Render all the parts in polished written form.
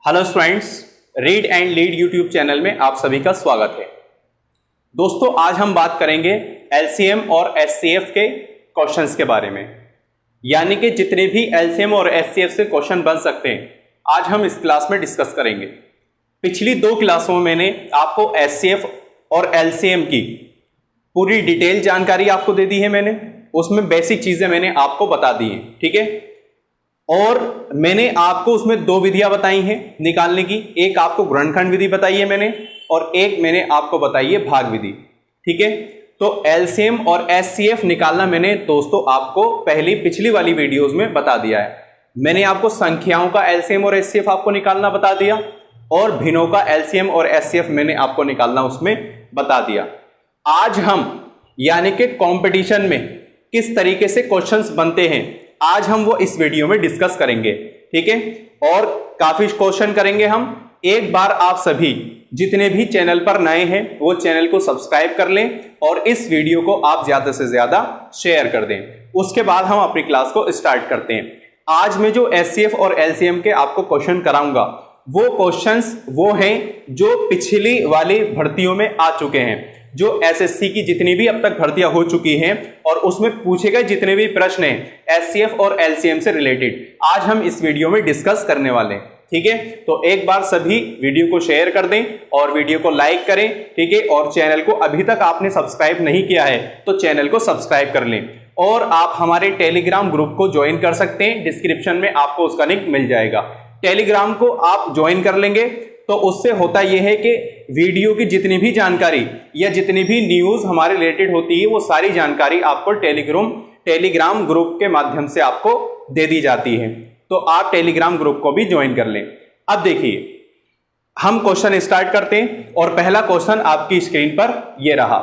Hello students, read and lead YouTube channel में आप सभी का स्वागत है। दोस्तों, आज हम बात करेंगे एलसीएम और एचसीएफ के क्वेश्चंस के बारे में, यानी कि जितने भी एलसीएम और एचसीएफ से क्वेश्चन बन सकते हैं आज हम इस क्लास में डिस्कस करेंगे। पिछली 2 क्लासों में मैंने आपको एचसीएफ और एलसीएम की पूरी डिटेल जानकारी आपको दे दी है। मैंने उसमें बेसिक चीजें मैंने आपको बता दी हैं, ठीक है। और मैंने आपको उसमें 2 विधियां बताई हैं निकालने की। एक आपको गुणनखंड विधि बताई है मैंने, और एक मैंने आपको बताई है भाग विधि, ठीक है। तो एलसीएम और एचसीएफ निकालना मैंने दोस्तों आपको पिछली वाली वीडियोस में बता दिया है। मैंने आपको संख्याओं का एलसीएम और एचसीएफ आपको निकालना बता दिया, और भिन्नों का एलसीएम और एचसीएफ मैंने आपको निकालना उसमें बता दिया। आज हम यानी कि कंपटीशन में किस तरीके से क्वेश्चंस बनते हैं आज हम वो इस वीडियो में डिस्कस करेंगे, ठीक है। और काफी क्वेश्चन करेंगे हम। एक बार आप सभी जितने भी चैनल पर नए हैं वो चैनल को सब्सक्राइब कर लें और इस वीडियो को आप ज्यादा से ज्यादा शेयर कर दें। उसके बाद हम अपनी क्लास को स्टार्ट करते हैं। आज मैं जो एचसीएफ और एलसीएम के आपको क्वेश्चन कराऊंगा वो क्वेश्चंस वो हैं जो पिछली वाली भर्तियों में आ चुके हैं, जो एसएससी की जितनी भी अब तक भर्तियां हो चुकी हैं और उसमें पूछे गए जितने भी प्रश्न हैं एचसीएफ और एलसीएम से रिलेटेड आज हम इस वीडियो में डिस्कस करने वाले हैं, ठीक है। तो एक बार सभी वीडियो को शेयर कर दें और वीडियो को लाइक करें, ठीक है। और चैनल को अभी तक आपने सब्सक्राइब नहीं किया है तो चैनल को सब्सक्राइब कर लें। और आप हमारे टेलीग्राम ग्रुप को ज्वाइन कर सकते हैं, डिस्क्रिप्शन में आपको उसका लिंक मिल जाएगा। टेलीग्राम को आप ज्वाइन कर लेंगे तो उससे होता यह है कि वीडियो की जितनी भी जानकारी या जितनी भी न्यूज हमारे रिलेटेड होती है वो सारी जानकारी आपको टेलीग्राम ग्रुप के माध्यम से आपको दे दी जाती है। तो आप टेलीग्राम ग्रुप को भी ज्वाइन कर लें। अब देखिए हम क्वेश्चन स्टार्ट करते हैं और पहला क्वेश्चन आपकी स्क्रीन पर ये रहा,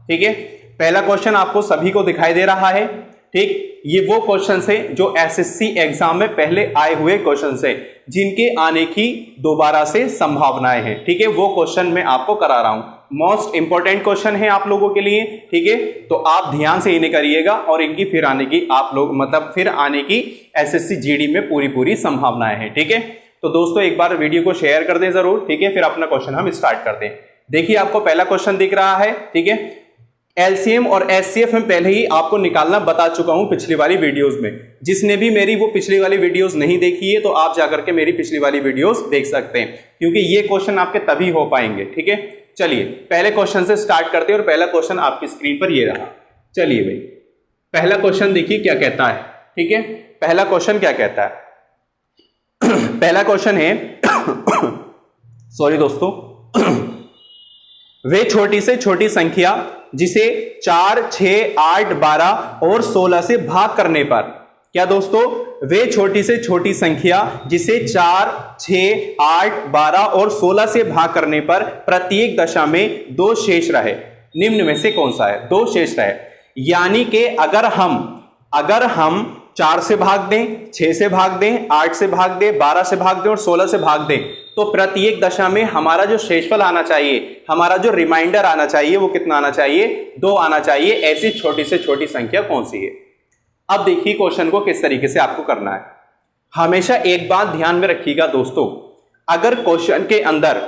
ठीक है। पहला क्वेश्चन आपको सभी को दिखाई दे रहा है, ठीक। ये वो क्वेश्चन है जो एसएससी एग्जाम में पहले आए हुए क्वेश्चन है जिनके आने की दोबारा से संभावनाएं हैं, ठीक है। वो क्वेश्चन मैं आपको करा रहा हूं। मोस्ट इंपॉर्टेंट क्वेश्चन है आप लोगों के लिए, ठीक है। तो आप ध्यान से इन्हें करिएगा और इनकी फिर आने की एसएससी जीडी में पूरी संभावनाएं हैं, ठीक है। तो दोस्तों एक बार वीडियो को शेयर कर दें जरूर, ठीक है। फिर अपना क्वेश्चन हम स्टार्ट करते हैं। देखिए आपको पहला क्वेश्चन दिख रहा है, ठीक है। एलसीएम और एचसीएफ में पहले ही आपको निकालना बता चुका हूं पिछली वाली वीडियोस में। जिसने भी मेरी वो पिछली वाली वीडियोस नहीं देखी है तो आप जाकर के मेरी पिछली वाली वीडियोस देख सकते हैं, क्योंकि ये क्वेश्चन आपके तभी हो पाएंगे, ठीक है। चलिए पहले क्वेश्चन से स्टार्ट करते हैं और पहला क्वेश्चन आपकी स्क्रीन पर ये रहा। चलिए भाई पहला क्वेश्चन देखिए क्या कहता है, ठीक है। पहला क्वेश्चन क्या कहता है पहला क्वेश्चन है सॉरी दोस्तों वे छोटी से छोटी संख्या जिसे 4, 6, 8, 12 और 16 से भाग करने पर, क्या दोस्तों, वे छोटी से छोटी संख्या जिसे 4, 6, 8, 12 और 16 से भाग करने पर प्रत्येक दशा में 2 शेष रहे, निम्न में से कौन सा है? 2 शेष रहे, यानी कि अगर हम 4 से भाग दें, 6 से भाग दें, 8 से भाग दें, 12 से भाग दें और 16 से भाग दें तो प्रत्येक दशा में हमारा जो शेषफल आना चाहिए, हमारा जो रिमाइंडर आना चाहिए वो कितना आना चाहिए? 2 आना चाहिए। ऐसी छोटी से छोटी संख्या कौन सी है? अब देखिए क्वेश्चन को किस तरीके से आपको करना है। हमेशा एक बात ध्यान में रखिएगा दोस्तों, अगर क्वेश्चन के अंदर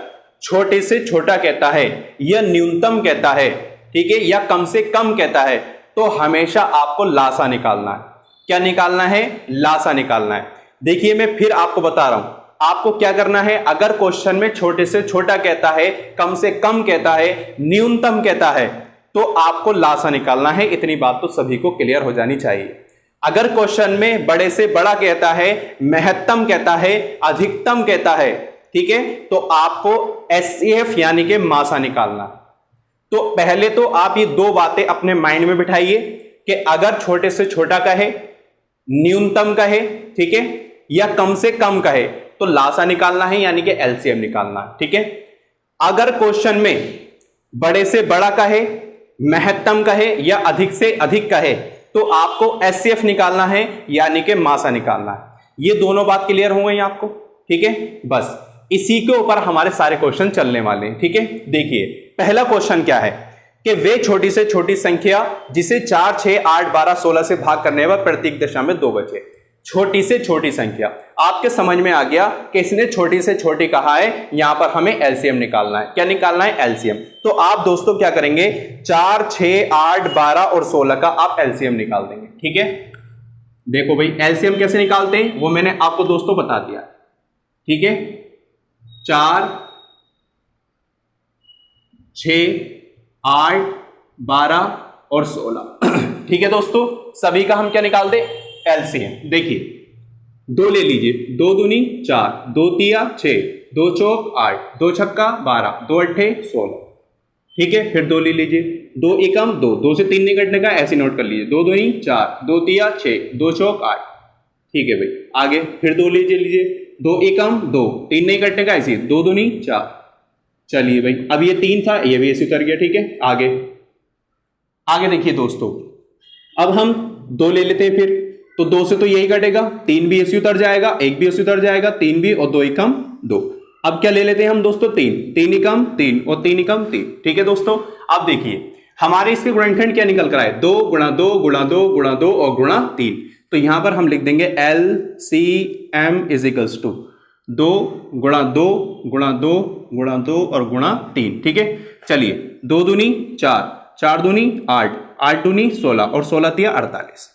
छोटे से छोटा कहता है या न्यूनतम कहता है, ठीक है, या कम से कम कहता है तो हमेशा आपको लासा निकालना है। क्या निकालना है? लासा निकालना है। देखिए मैं फिर आपको बता रहा हूं, आपको क्या करना है। अगर क्वेश्चन में छोटे से छोटा कहता है, कम से कम कहता है, न्यूनतम कहता है तो आपको लासा निकालना है। इतनी बात तो सभी को क्लियर हो जानी चाहिए। अगर क्वेश्चन में बड़े से बड़ा कहता है, महत्तम कहता है, अधिकतम कहता है, ठीक है, तो आपको एचसीएफ यानी कि मासा निकालना। तो पहले तो आप ये 2 बातें अपने माइंड में बिठाइए कि अगर छोटे से छोटा कहे, न्यूनतम कहे, ठीक है, या कम से कम कहे तो लासा निकालना है यानी कि एलसीएम निकालना है, ठीक है। अगर क्वेश्चन में बड़े से बड़ा कहे, महत्तम कहे या अधिक से अधिक कहे तो आपको एचसीएफ निकालना है यानी कि मासा निकालना है। ये दोनों बात क्लियर हो गई आपको, ठीक है। बस इसी के ऊपर हमारे सारे क्वेश्चन चलने वाले हैं, ठीक है। देखिए पहला क्वेश्चन क्या है कि वे छोटी से छोटी संख्या जिसे 4, 6, 8, 12, 16 से भाग करने पर प्रत्येक दशा में 2 बचे। छोटी से छोटी संख्या। आपके समझ में आ गया कि इसने छोटी से छोटी कहा है, यहां पर हमें एलसीएम निकालना है। क्या निकालना है? एलसीएम। तो आप दोस्तों क्या करेंगे, 4, 6, 8, 12 और 16 का आप एलसीएम निकाल देंगे। ठीक है, देखो भाई एलसीएम कैसे निकालते हैं वो मैंने आपको दोस्तों बता दिया। ठीक है, 4, 6, 8, 12 और 16। ठीक है दोस्तों, सभी का हम क्या निकाल दें? एलसीएम। देखिए 2 ले लीजिए, 2 दूनी 4, 2 तिया 6, 2 चौक 8, 2 छक्का 12, 2 अट्ठे 16। ठीक है, फिर 2 ले लीजिए, 2 एकम 2, 2 से 3 नहीं कटने का, ऐसे नोट कर लीजिए, 2 दूनी 4, 2 तिया 6, 2 चौक 8। ठीक है भाई, आगे फिर 2 लीजिए, 2 एकम 2, 3 नहीं कटने का, ऐसे 2 दूनी 4। चलिए भाई, अब ये 3 था, ये भी ऐसे उतर गया। ठीक है, आगे देखिए दोस्तों, अब हम 2 ले लेते हैं फिर, तो 2 से तो यही कटेगा, 3 भी ऐसे उतर जाएगा, 1 भी ऐसे उतर जाएगा, 3 भी, और 2 एकम 2। अब क्या ले लेते हैं हम दोस्तों? 3 एकम 3 और 3 एकम 3। ठीक है दोस्तों, अब देखिए हमारे इसके गुणनखंड क्या निकल कर आए? 2 गुणा 2 गुणा 2 गुणा 2 और गुणा 3। तो यहां पर हम लिख देंगे LCM इज इक्वल्स टू 2 गुणा 2 गुणा 2 गुणा 2 और गुणा 3। ठीक है, चलिए 2 दूनी 4, 4 दूनी 8, 8 दूनी 16 और 16 तिया 48।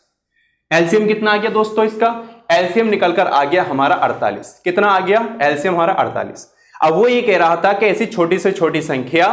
एलसीएम कितना आ गया दोस्तों? इसका एलसीएम निकलकर आ गया हमारा 48। कितना आ गया? एलसीएम हमारा 48। अब वो ये कह रहा था कि ऐसी छोटी से छोटी संख्या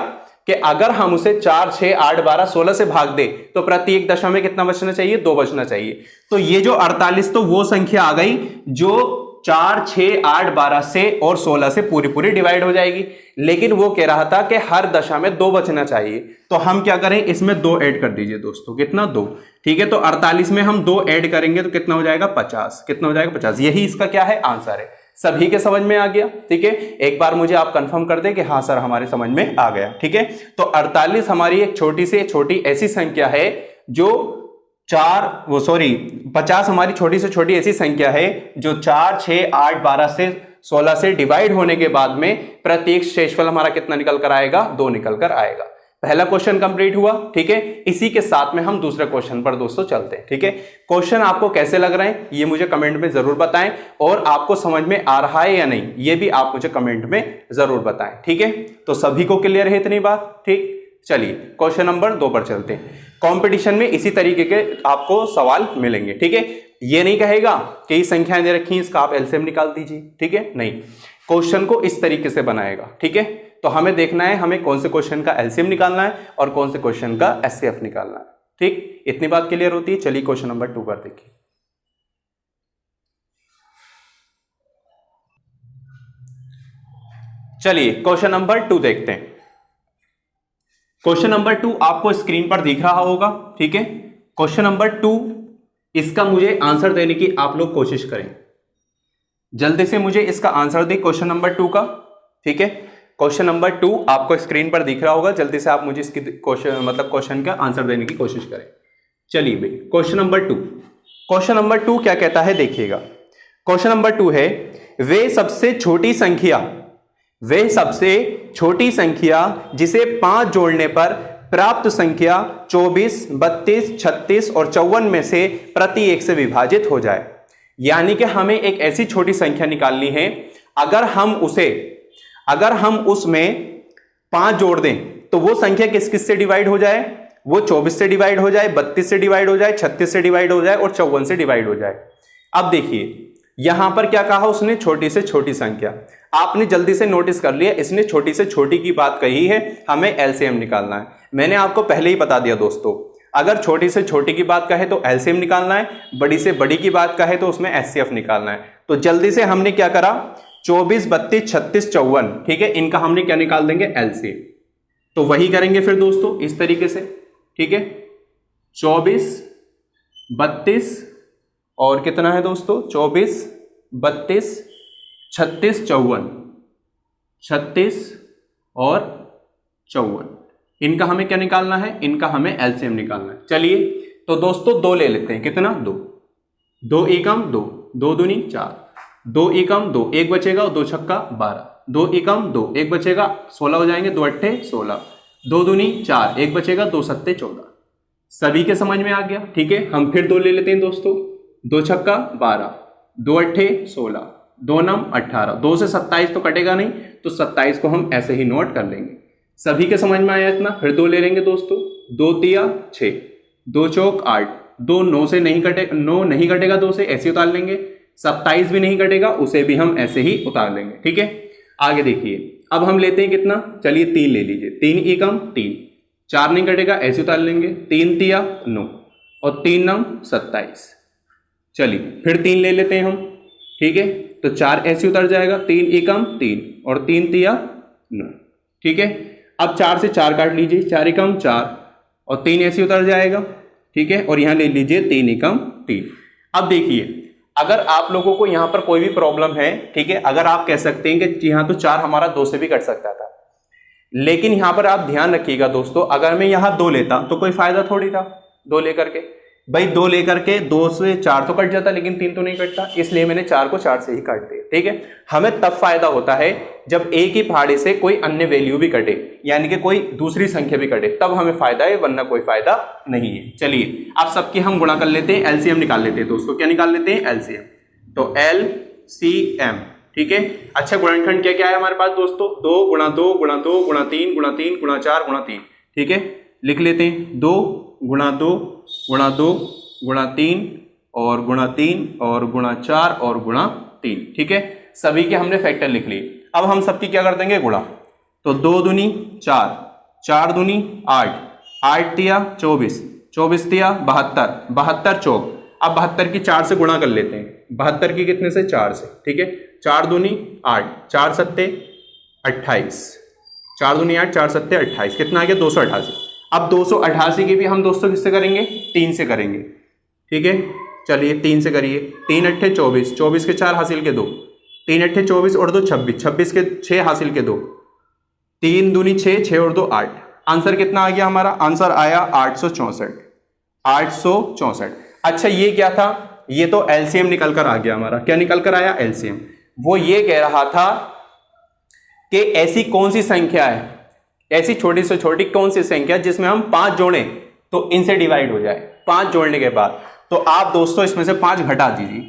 कि अगर हम उसे 4, 6, 8, 12, 16 से भाग दे तो प्रति एक दशा में कितना बचना चाहिए? 2 बचना चाहिए। तो ये जो 48 तो वो संख्या आ गई जो 4, 6, 8, 12 से और 16 से पूरी डिवाइड हो जाएगी। लेकिन वो कह रहा था कि हर दशा में 2 बचना चाहिए। तो हम क्या करें, इसमें 2 ऐड कर दीजिए दोस्तों। कितना? 2। ठीक है, तो 48 में हम 2 ऐड करेंगे तो कितना हो जाएगा? 50। कितना हो जाएगा? 50। यही इसका क्या है? आंसर है। सभी के समझ में आ गया? ठीक है, एक बार मुझे आप कंफर्म कर दें कि हाँ सर हमारे समझ में आ गया। ठीक है, तो 48 हमारी एक छोटी से छोटी ऐसी संख्या है जो 50 हमारी छोटी से छोटी ऐसी संख्या है जो 4, 6, 8, 12 से 16 से डिवाइड होने के बाद में प्रत्येक शेषफल हमारा कितना निकल कर आएगा? 2 निकल कर आएगा। पहला क्वेश्चन कंप्लीट हुआ। ठीक है, इसी के साथ में हम दूसरे क्वेश्चन पर दोस्तों चलते हैं। ठीक है, क्वेश्चन आपको कैसे लग रहे हैं ये मुझे कमेंट में जरूर बताएं, और आपको समझ में आ रहा है या नहीं ये भी आप मुझे कमेंट में जरूर बताएं। ठीक है, तो सभी को क्लियर है इतनी बात? ठीक, चलिए क्वेश्चन नंबर 2 पर चलते हैं। कंपटीशन में इसी तरीके के आपको सवाल मिलेंगे। ठीक है, ये नहीं कहेगा कि संख्याएं दे रखी हैं इसका आप एलसीएम निकाल दीजिए। ठीक है, नहीं, क्वेश्चन को इस तरीके से बनाएगा। ठीक है, तो हमें देखना है हमें कौन से क्वेश्चन का एलसीएम निकालना है और कौन से क्वेश्चन का एचसीएफ निकालना है। ठीक, इतनी बात क्लियर होती है। चलिए क्वेश्चन नंबर 2 पर देखिए। चलिए क्वेश्चन नंबर 2 देखते हैं। क्वेश्चन नंबर 2 आपको स्क्रीन पर दिख रहा होगा। ठीक है, क्वेश्चन नंबर 2, इसका मुझे आंसर देने की आप लोग कोशिश करें। जल्दी से मुझे इसका आंसर दे क्वेश्चन नंबर 2 का। ठीक है, क्वेश्चन नंबर 2 आपको स्क्रीन पर दिख रहा होगा। जल्दी से आप मुझे इसकी क्वेश्चन का आंसर देने की कोशिश करें। चलिए भाई क्वेश्चन नंबर 2 क्या कहता है देखिएगा। क्वेश्चन नंबर 2 है वे सबसे छोटी संख्या जिसे 5 जोड़ने पर प्राप्त संख्या 24, 32, 36 और 54 में से प्रति एक से विभाजित हो जाए। यानी कि हमें एक ऐसी छोटी संख्या निकालनी है, अगर हम उसमें 5 जोड़ दें तो वो संख्या किस से डिवाइड हो जाए? वो 24 से डिवाइड हो जाए, 32 से डिवाइड हो जाए, 36 से डिवाइड हो जाए और 54 से डिवाइड हो जाए। अब देखिए यहां पर क्या कहा उसने? छोटी से छोटी संख्या। आपने जल्दी से नोटिस कर लिया, इसने छोटी से छोटी की बात कही है, हमें एलसीएम निकालना है। मैंने आपको पहले ही बता दिया दोस्तों, अगर छोटी से छोटी की बात कहे तो एलसीएम निकालना है, बड़ी से बड़ी की बात कहे तो उसमें एचसीएफ निकालना है। तो जल्दी से हमने क्या करा? 24, 32, 36, 54। ठीक है, इनका हमने क्या निकाल देंगे? एलसीएम। तो वही करेंगे फिर दोस्तों इस तरीके से। ठीक है, 24, 32 और कितना है दोस्तों? 24, 32, 36, 54, 36 और 54। इनका हमें क्या निकालना है? इनका हमें एलसीएम निकालना है। चलिए तो दोस्तों 2 ले लेते हैं। कितना? 2, 2 एकम 2, 2 दूनी 4, 2 एकम 2, 1 बचेगा और 2 छक्का 12, 2 एकम 2, 1 बचेगा, 16 हो जाएंगे, 2 अट्ठे 16, 2 दूनी 4, 1 बचेगा, 2 सत्ते 14। सभी के समझ में आ गया? ठीक है, हम फिर 2 ले लेते हैं दोस्तों। 2 छक्का 12, 2 अट्ठे 16, 2 नम 18, 2 से 27 तो कटेगा नहीं, तो 27 को हम ऐसे ही नोट कर लेंगे। सभी के समझ में आया इतना? फिर 2 ले लेंगे दोस्तों, 2 तिया 6, 2 चौक 8, 2 9 से नहीं कटे, 9 नहीं कटेगा 2 से, ऐसे उतार लेंगे। 27 भी नहीं कटेगा, उसे भी हम ऐसे ही उतार लेंगे। ठीक है, आगे देखिए, अब हम लेते हैं कितना, चलिए 3 ले लीजिए, 3 एकम 3, 4 नहीं कटेगा, ऐसे उतार लेंगे, 3 तिया 9 और 3 नम 27। चलिए फिर 3 ले लेते हैं हम। ठीक है, तो 4 ऐसे उतर जाएगा, 3 एकम 3 और 3 तिया 9। ठीक है, अब 4 से 4 काट लीजिए, 4 एकम 4 और 3 ऐसे उतर जाएगा। ठीक है, और यहां ले लीजिए 3 एकम 3। अब देखिए, अगर आप लोगों को यहां पर कोई भी प्रॉब्लम है, ठीक है, अगर आप कह सकते हैं कि यहां तो 4 हमारा 2 से भी कट सकता था, लेकिन यहां पर आप ध्यान रखिएगा दोस्तों, अगर मैं यहां 2 लेता तो कोई फायदा थोड़ी था 2 लेकर के। भाई 2 लेकर के 2 से 4 तो कट जाता, लेकिन 3 तो नहीं कटता, इसलिए मैंने 4 को 4 से ही काट दिया। ठीक है, हमें तब फायदा होता है जब एक ही पहाड़ी से कोई अन्य वैल्यू भी कटे, यानी कि कोई दूसरी संख्या भी कटे, तब हमें फायदा है, वरना कोई फायदा नहीं है। चलिए अब सबकी हम गुणा कर लेते हैं, एलसीएम निकाल लेते हैं दोस्तों। क्या निकाल लेते हैं? एलसीएम। तो एलसीएम, ठीक है। अच्छा, गुणनखंड क्या क्या है हमारे पास दोस्तों? 2 गुणा 2 गुणा 2 गुणा 3 गुणा 3 गुणा 4 गुणा 3। ठीक है, लिख लेते हैं, 2 गुणा 2 गुणा 2 गुणा 3 और गुणा 3 और गुणा 4 और गुणा 3। ठीक है, सभी के हमने फैक्टर लिख लिए। अब हम सबकी क्या कर देंगे? गुणा। तो 2 दूनी 4, 4 दूनी 8, 8 तिया 24, 24 तिया 72, 72 चौक। अब 72 की 4 से गुणा कर लेते हैं, 72 की कितने से? 4 से। ठीक है, 4 दूनी 8, 4 सत्ते 28, 4 दूनी 8, 4 सत्ते 28, कितना आ गया? 288। अब 288 की भी हम दोस्तों किससे करेंगे? 3 से करेंगे। ठीक है, चलिए 3 से करिए, 3 अट्ठे 24, 24 के 4 हासिल के 2, 3 अट्ठे 24 और 2 26, 26 के 6 हासिल के 2, 3 दूनी 6, 6 और 2 8। आंसर कितना आ गया हमारा? आंसर आया 864, 864। अच्छा, ये क्या था? ये तो एलसीएम निकल कर आ गया हमारा। क्या निकल कर आया? एलसीएम। वो ये कह रहा था कि ऐसी कौन सी संख्या है, ऐसी छोटी से छोटी कौन सी संख्या जिसमें हम 5 जोड़ें तो इनसे डिवाइड हो जाए। 5 जोड़ने के बाद तो आप दोस्तों इसमें से 5 घटा दीजिए,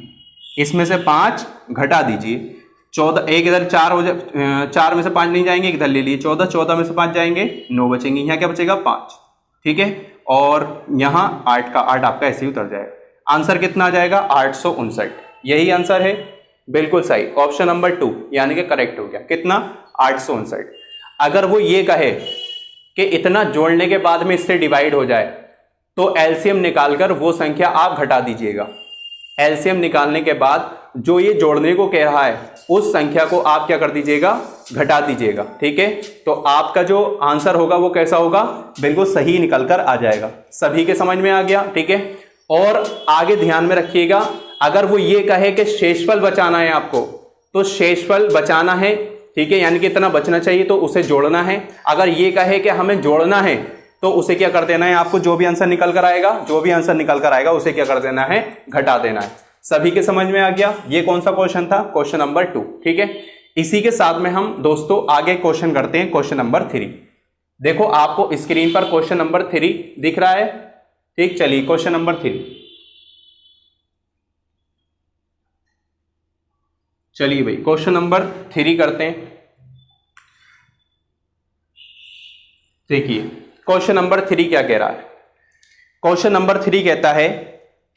इसमें से 5 घटा दीजिए। 14, एक इधर 4 हो जाए, 4 में से 5 नहीं जाएंगे, इधर ले लिए 14, 14 में से 5 जाएंगे, 9 बचेंगे। यहाँ क्या बचेगा? 5। ठीक है, और यहाँ 8 का 8 आपका ऐसे ही उतर जाएगा। आंसर कितना आ जाएगा? 859। यही आंसर है, बिल्कुल सही, ऑप्शन नंबर 2 यानी कि करेक्ट हो गया। कितना? 859। अगर वो ये कहे कि इतना जोड़ने के बाद में इससे डिवाइड हो जाए तो एलसीएम निकालकर वो संख्या आप घटा दीजिएगा। एलसीएम निकालने के बाद जो ये जोड़ने को कह रहा है उस संख्या को आप क्या कर दीजिएगा? घटा दीजिएगा। ठीक है, तो आपका जो आंसर होगा वो कैसा होगा? बिल्कुल सही निकल कर आ जाएगा। सभी के समझ में आ गया? ठीक है, और आगे ध्यान में रखिएगा, अगर वो ये कहे कि शेषफल बचाना है आपको, तो शेषफल बचाना है, ठीक है, यानी कि इतना बचना चाहिए तो उसे जोड़ना है। अगर ये कहे कि हमें जोड़ना है तो उसे क्या कर देना है? आपको जो भी आंसर निकल कर आएगा, जो भी आंसर निकल कर आएगा उसे क्या कर देना है? घटा देना है। सभी के समझ में आ गया? ये कौन सा क्वेश्चन था? Question number 2। ठीक है, इसी के साथ में हम दोस्तों आगे क्वेश्चन करते हैं, क्वेश्चन नंबर 3। देखो आपको स्क्रीन पर क्वेश्चन नंबर 3 दिख रहा है। ठीक, चलिए क्वेश्चन नंबर 3। चलिए भाई क्वेश्चन नंबर 3 करते हैं। देखिए क्वेश्चन नंबर 3 क्या कह रहा है? क्वेश्चन नंबर 3 कहता है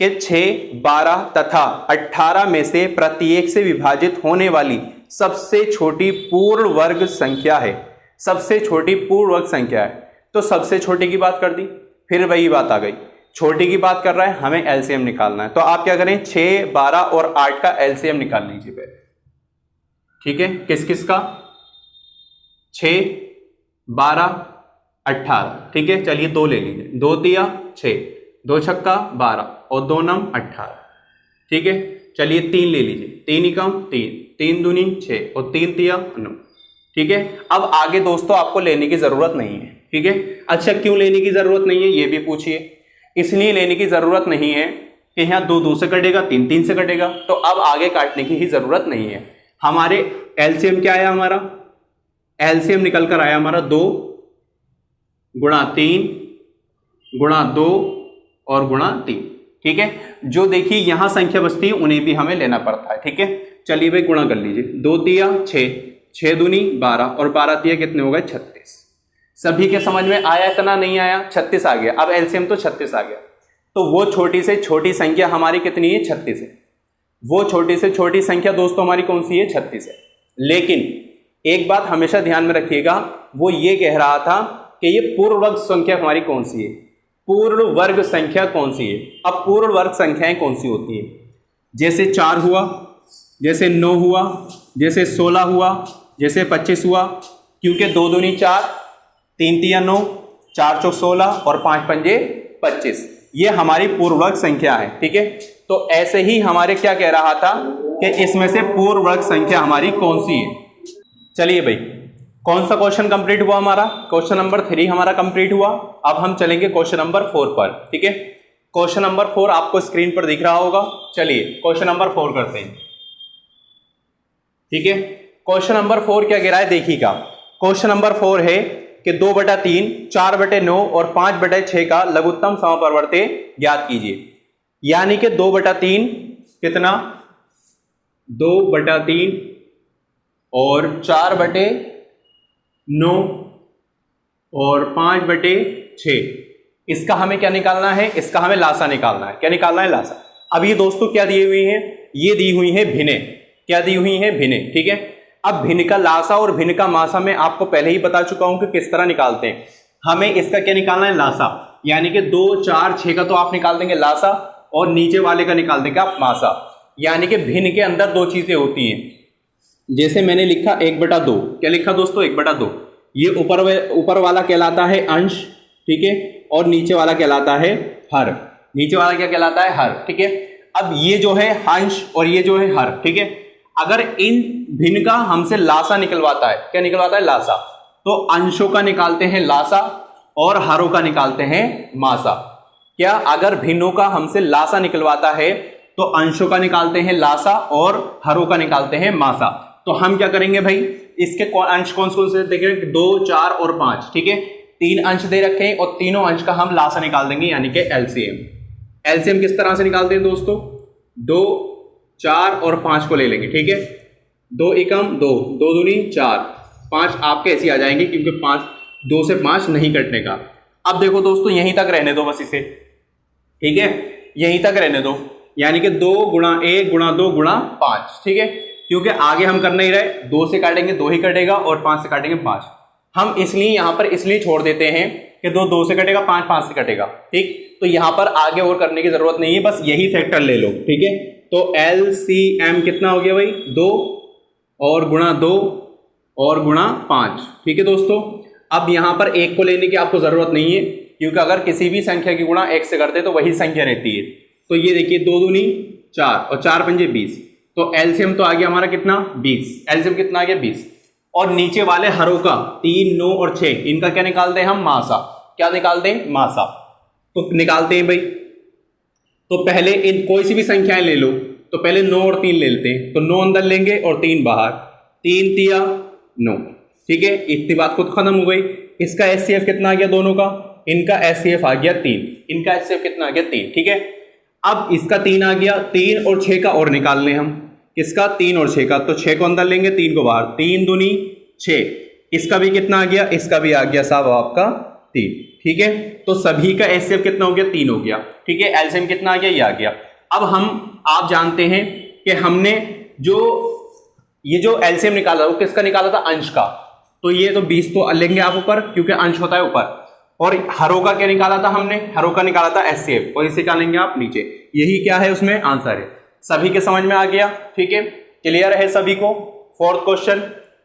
कि 6, 12 तथा 18 में से प्रत्येक से विभाजित होने वाली सबसे छोटी पूर्ण वर्ग संख्या है। सबसे छोटी पूर्ण वर्ग संख्या है, तो सबसे छोटी की बात कर दी, फिर वही बात आ गई, छोटी की बात कर रहा है, हमें एलसीएम निकालना है। तो आप क्या करें? 6, 12 और 8 का एलसीएम निकाल लीजिए पहले। ठीक है, किस किस का? 6, 12, 18। ठीक है, चलिए 2 ले लीजिए, 2 तिया 6, 2 छक्का 12 और 2 नम 18। ठीक है, चलिए 3 ले लीजिए, 3 एकम 3, 3 दूनी 6 और 3 तिया 9। ठीक है, अब आगे दोस्तों आपको लेने की जरूरत नहीं है। ठीक है, अच्छा क्यों लेने की जरूरत नहीं है ये भी पूछिए। इसलिए लेने की जरूरत नहीं है कि यहाँ 2 2 से कटेगा, 3 3 से कटेगा, तो अब आगे काटने की ही जरूरत नहीं है। हमारे एलसीएम क्या आया? हमारा एलसीएम निकल कर आया हमारा 2 गुणा 3 गुणा 2 और गुणा 3। ठीक है, जो देखिए यहां संख्या बचती है उन्हें भी हमें लेना पड़ता है। ठीक है, चलिए भाई गुणा कर लीजिए। 2 तिया 6, 6 दूनी 12 और 12 तिया कितने हो गए 36। सभी के समझ में आया? इतना नहीं आया? 36 आ गया। अब एलसीएम तो 36 आ गया। तो वो छोटी से छोटी संख्या हमारी कितनी है? 36 है। वो छोटी से छोटी संख्या दोस्तों हमारी कौन सी है? 36 है। लेकिन एक बात हमेशा ध्यान में रखिएगा, वो ये कह रहा था कि ये पूर्ण वर्ग संख्या हमारी कौन सी है? पूर्ण वर्ग संख्या कौन सी है? अब पूर्ण वर्ग संख्याएं कौन सी होती है? जैसे 4 हुआ, जैसे 9 हुआ, जैसे 16 हुआ, जैसे 25 हुआ, क्योंकि 2 दूनी 4, 3 तिया 9, 4 चौक 16 और 5 पंजे 25, ये हमारी पूर्ण वर्ग संख्या है। ठीक है, तो ऐसे ही हमारे क्या कह रहा था कि इसमें से पूर्ण वर्ग संख्या हमारी कौन सी है। चलिए भाई, कौन सा क्वेश्चन कंप्लीट हुआ हमारा? क्वेश्चन नंबर 3 हमारा कंप्लीट हुआ। अब हम चलेंगे क्वेश्चन नंबर 4 पर। ठीक है, क्वेश्चन नंबर 4 आपको स्क्रीन पर दिख रहा होगा। चलिए क्वेश्चन नंबर 4 करते हैं। ठीक है, क्वेश्चन नंबर 4 क्या कह रहा है देखिएगा। क्वेश्चन नंबर 4 है कि 2/3, 4/9 और 5/6 का लघुत्तम समपरिवर्त्य ज्ञात कीजिए। यानी कि 2/3 कितना? 2/3 और 4/9 और 5/6, इसका हमें क्या निकालना है? इसका हमें लासा निकालना है। क्या निकालना है? लासा। अब ये दोस्तों क्या दी हुई है? ये दी हुई है भिन्ने। क्या दी हुई है? भिन्ने। ठीक है, अब भिन्न का लासा और भिन्न का मासा मैं आपको पहले ही बता चुका हूं कि किस तरह निकालते हैं। हमें इसका क्या निकालना है? लासा। यानी कि 2, 4, 6 का तो आप निकाल देंगे लासा और नीचे वाले का निकाल देंगे आप मासा। यानी कि भिन्न के अंदर दो चीजें होती हैं। जैसे मैंने लिखा 1/2। क्या लिखा दोस्तों? 1/2। ये ऊपर वाला कहलाता है अंश। ठीक है, और नीचे वाला कहलाता है हर। नीचे वाला क्या कहलाता है? हर। ठीक है, अब ये जो है अंश और ये जो है हर। ठीक है, अगर इन भिन्न का हमसे लासा निकलवाता है, क्या निकलवाता है? लासा, तो अंशों का निकालते हैं लासा और हरों का निकालते हैं मासा। क्या? अगर भिन्नों का हमसे लासा निकलवाता है तो अंशों का निकालते हैं लासा और हरों का निकालते हैं मासा। तो हम क्या करेंगे भाई, इसके अंश कौन से देखेंगे? 2, 4 और 5। ठीक है, 3 अंश दे रखे हैं और तीनों अंश का हम लासा निकाल देंगे, यानी कि एलसीएम। एलसीएम किस तरह से निकालते हैं दोस्तों? 2, 4 और 5 को ले लेंगे। ठीक है, 2 एकम 2, 2 दूनी 4, 5 आपके ऐसे आ जाएंगे क्योंकि 2 से 5 नहीं कटने का। अब देखो दोस्तों, यहीं तक रहने दो बस इसे। ठीक है, यहीं तक रहने दो, यानी कि 2 × 1 × 2 × 5। ठीक है, क्योंकि आगे हम कर नहीं रहे। 2 से काटेंगे 2 ही कटेगा और 5 से काटेंगे 5। हम इसलिए यहां पर इसलिए छोड़ देते हैं कि 2 से कटेगा, 5 से कटेगा। ठीक, तो यहां पर आगे और करने की जरूरत नहीं है, बस यही फैक्टर ले लो। ठीक है, तो एलसीएम कितना हो गया भाई? 2 और गुणा 2 और गुणा 5। ठीक है दोस्तों, अब यहां पर 1 को लेने की आपको जरूरत नहीं है, क्योंकि अगर किसी भी संख्या की गुणा 1 से करते तो वही संख्या रहती है। तो ये देखिए 2 दूनी 4 और 4 पंजे 20, तो एलसीएम तो आ गया हमारा कितना? 20। एलसीएम कितना आ गया? 20। और नीचे वाले हरों का 3, 9 और 6, इनका क्या निकालते हैं हम? मासा। क्या निकालते हैं? मासा। तो निकालते हैं भाई। तो पहले इन कोई सी भी संख्याएं ले लो, तो पहले 9 और 3 ले लेते हैं। तो 9 अंदर लेंगे और 3 बाहर, 3 तिया 9। ठीक है, इतनी बात खुद खत्म हो गई। इसका एचसीएफ कितना आ गया दोनों का? इनका एचसीएफ आ गया 3। इनका एचसीएफ कितना आ गया? 3। ठीक है, अब इसका 3 आ गया, 3 और 6 का और निकाल लें हम। किसका? 3 और 6 का। तो 6 को अंदर लेंगे, 3 को बाहर, 3 दूनी 6। इसका भी कितना आ गया? इसका भी आ गया साहब आपका 3। ठीक है, तो सभी का एचसीएफ कितना हो गया? 3 हो गया। ठीक है, एलसीएम कितना आ गया? ये आ गया। अब आप जानते हैं कि हमने ये जो एलसीएम निकाला वो किसका निकाला था? अंश का। तो ये तो 20 तो लेंगे आप ऊपर, क्योंकि अंश होता है ऊपर। और हरों का क्या निकाला था हमने? हरों का निकाला था एचसीएफ, और इसे क्या लेंगे आप? नीचे। यही क्या है उसमें? आंसर है। सभी के समझ में आ गया? ठीक है, क्लियर है सभी को? 4th क्वेश्चन,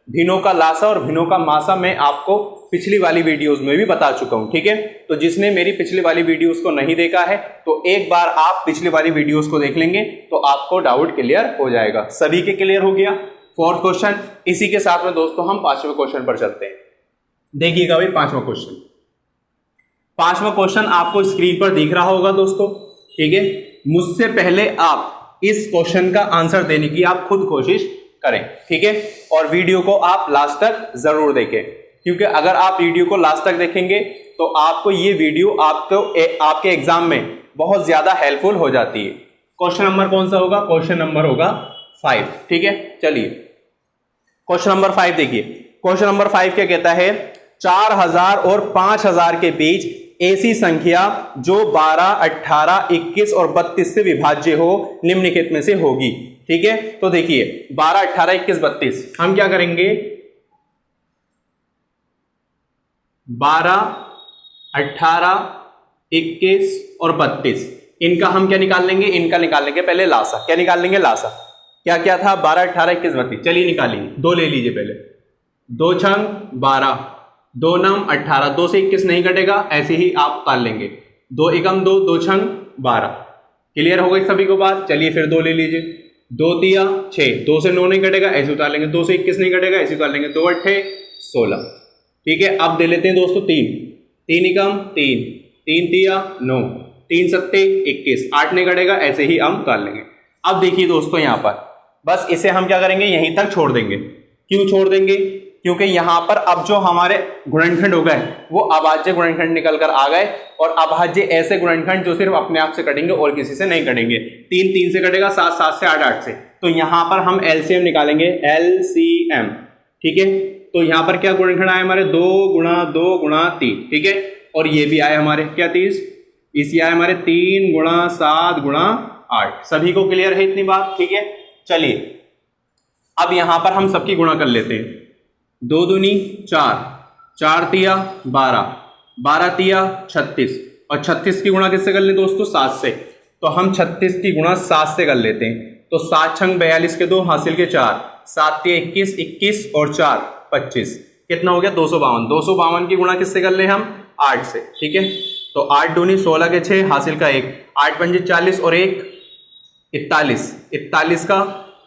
भिन्नों का लासा और भिन्नों का मासा मैं आपको पिछली वाली वीडियोस में भी बता चुका हूं। ठीक है, तो जिसने मेरी पिछली वाली वीडियोस को नहीं देखा है तो एक बार आप पिछली वाली वीडियोस को देख लेंगे तो आपको डाउट क्लियर हो जाएगा। सभी के क्लियर हो गया 4th क्वेश्चन। इसी के साथ में दोस्तों हम 5वें क्वेश्चन पर चलते हैं। देखिएगा भाई 5वां क्वेश्चन। 5वां क्वेश्चन आपको स्क्रीन पर दिख रहा होगा दोस्तों। ठीक है, मुझसे पहले आप इस क्वेश्चन का आंसर देने की आप खुद कोशिश करें। ठीक है, और वीडियो को आप लास्ट तक जरूर देखें, क्योंकि अगर आप वीडियो को लास्ट तक देखेंगे तो आपको ये वीडियो आपके एग्जाम में बहुत ज्यादा हेल्पफुल हो जाती है। क्वेश्चन नंबर कौन सा होगा? क्वेश्चन नंबर होगा 5। ठीक है, चलिए क्वेश्चन नंबर 5 देखिए। क्वेश्चन नंबर 5 क्या कहता है? 4000 और 5000 के बीच ऐसी संख्या जो 12, 18, 21 और 32 से विभाज्य हो निम्नलिखित में से होगी। ठीक है, तो देखिए 12, 18, 21, 32 हम क्या करेंगे? 12, 18, 21 और 32 इनका हम क्या निकाल लेंगे? इनका निकाल लेंगे पहले लासा। क्या निकाल लेंगे? लासा। क्या क्या था? 12, 18, 21, 32। चलिए निकालेंगे। दो ले लीजिए पहले। 2 छंग 12, 2 नम 18, 2 से 21 नहीं कटेगा, ऐसे ही आप उतार लेंगे। 2 एकम 2, 2 छंग 12। क्लियर हो गई सभी को बात? चलिए फिर 2 ले लीजिए। 2 तिया 6, 2 से 9 नहीं कटेगा, ऐसे उतार लेंगे। 2 से 21 नहीं कटेगा, ऐसे उतार लेंगे। 2 अट्ठे 16। ठीक है, अब दे लेते हैं दोस्तों 3, 3 एकम 3, 3 तिया 9, 3 सत्ते 21, 8 नहीं कटेगा, ऐसे ही हम उतार लेंगे। अब देखिए दोस्तों यहां पर बस इसे हम क्या करेंगे? यहीं तक छोड़ देंगे। क्यों छोड़ देंगे? क्योंकि यहां पर अब जो हमारे गुणनखंड हो गए वो अभाज्य गुणनखंड निकल कर आ गए, और अभाज्य ऐसे गुणनखंड जो सिर्फ अपने आप से कटेंगे और किसी से नहीं कटेंगे। 3 3 से कटेगा, 7 7 से, 8 8 से। तो यहां पर हम एलसीएम निकालेंगे, एलसीएम। ठीक है, तो यहां पर क्या गुणनखंड आए हमारे? 2 गुणा 2 गुणा 3। ठीक है, और ये भी आए हमारे क्या 30, इसी आए हमारे 3 गुणा 7 गुणा 8। सभी को क्लियर है इतनी बात? ठीक है, चलिए अब यहां पर हम सबकी गुणा कर लेते हैं। 2 दूनी 4, 4 तिया 12, 12 तिया 36, और 36 की गुणा किससे कर लें दोस्तों? 7 से। तो हम 36 की गुणा 7 से कर लेते हैं। तो 7 छंग 42 के 2 हासिल के 4, 7 तिया 21, 21 और 4 25। कितना हो गया? 252। 252 की गुणा किससे कर ले हम? 8 से। ठीक है, तो 8 दूनी 16 के 6 हासिल का 1, 8 पंजे 40 और 1 41, 41 का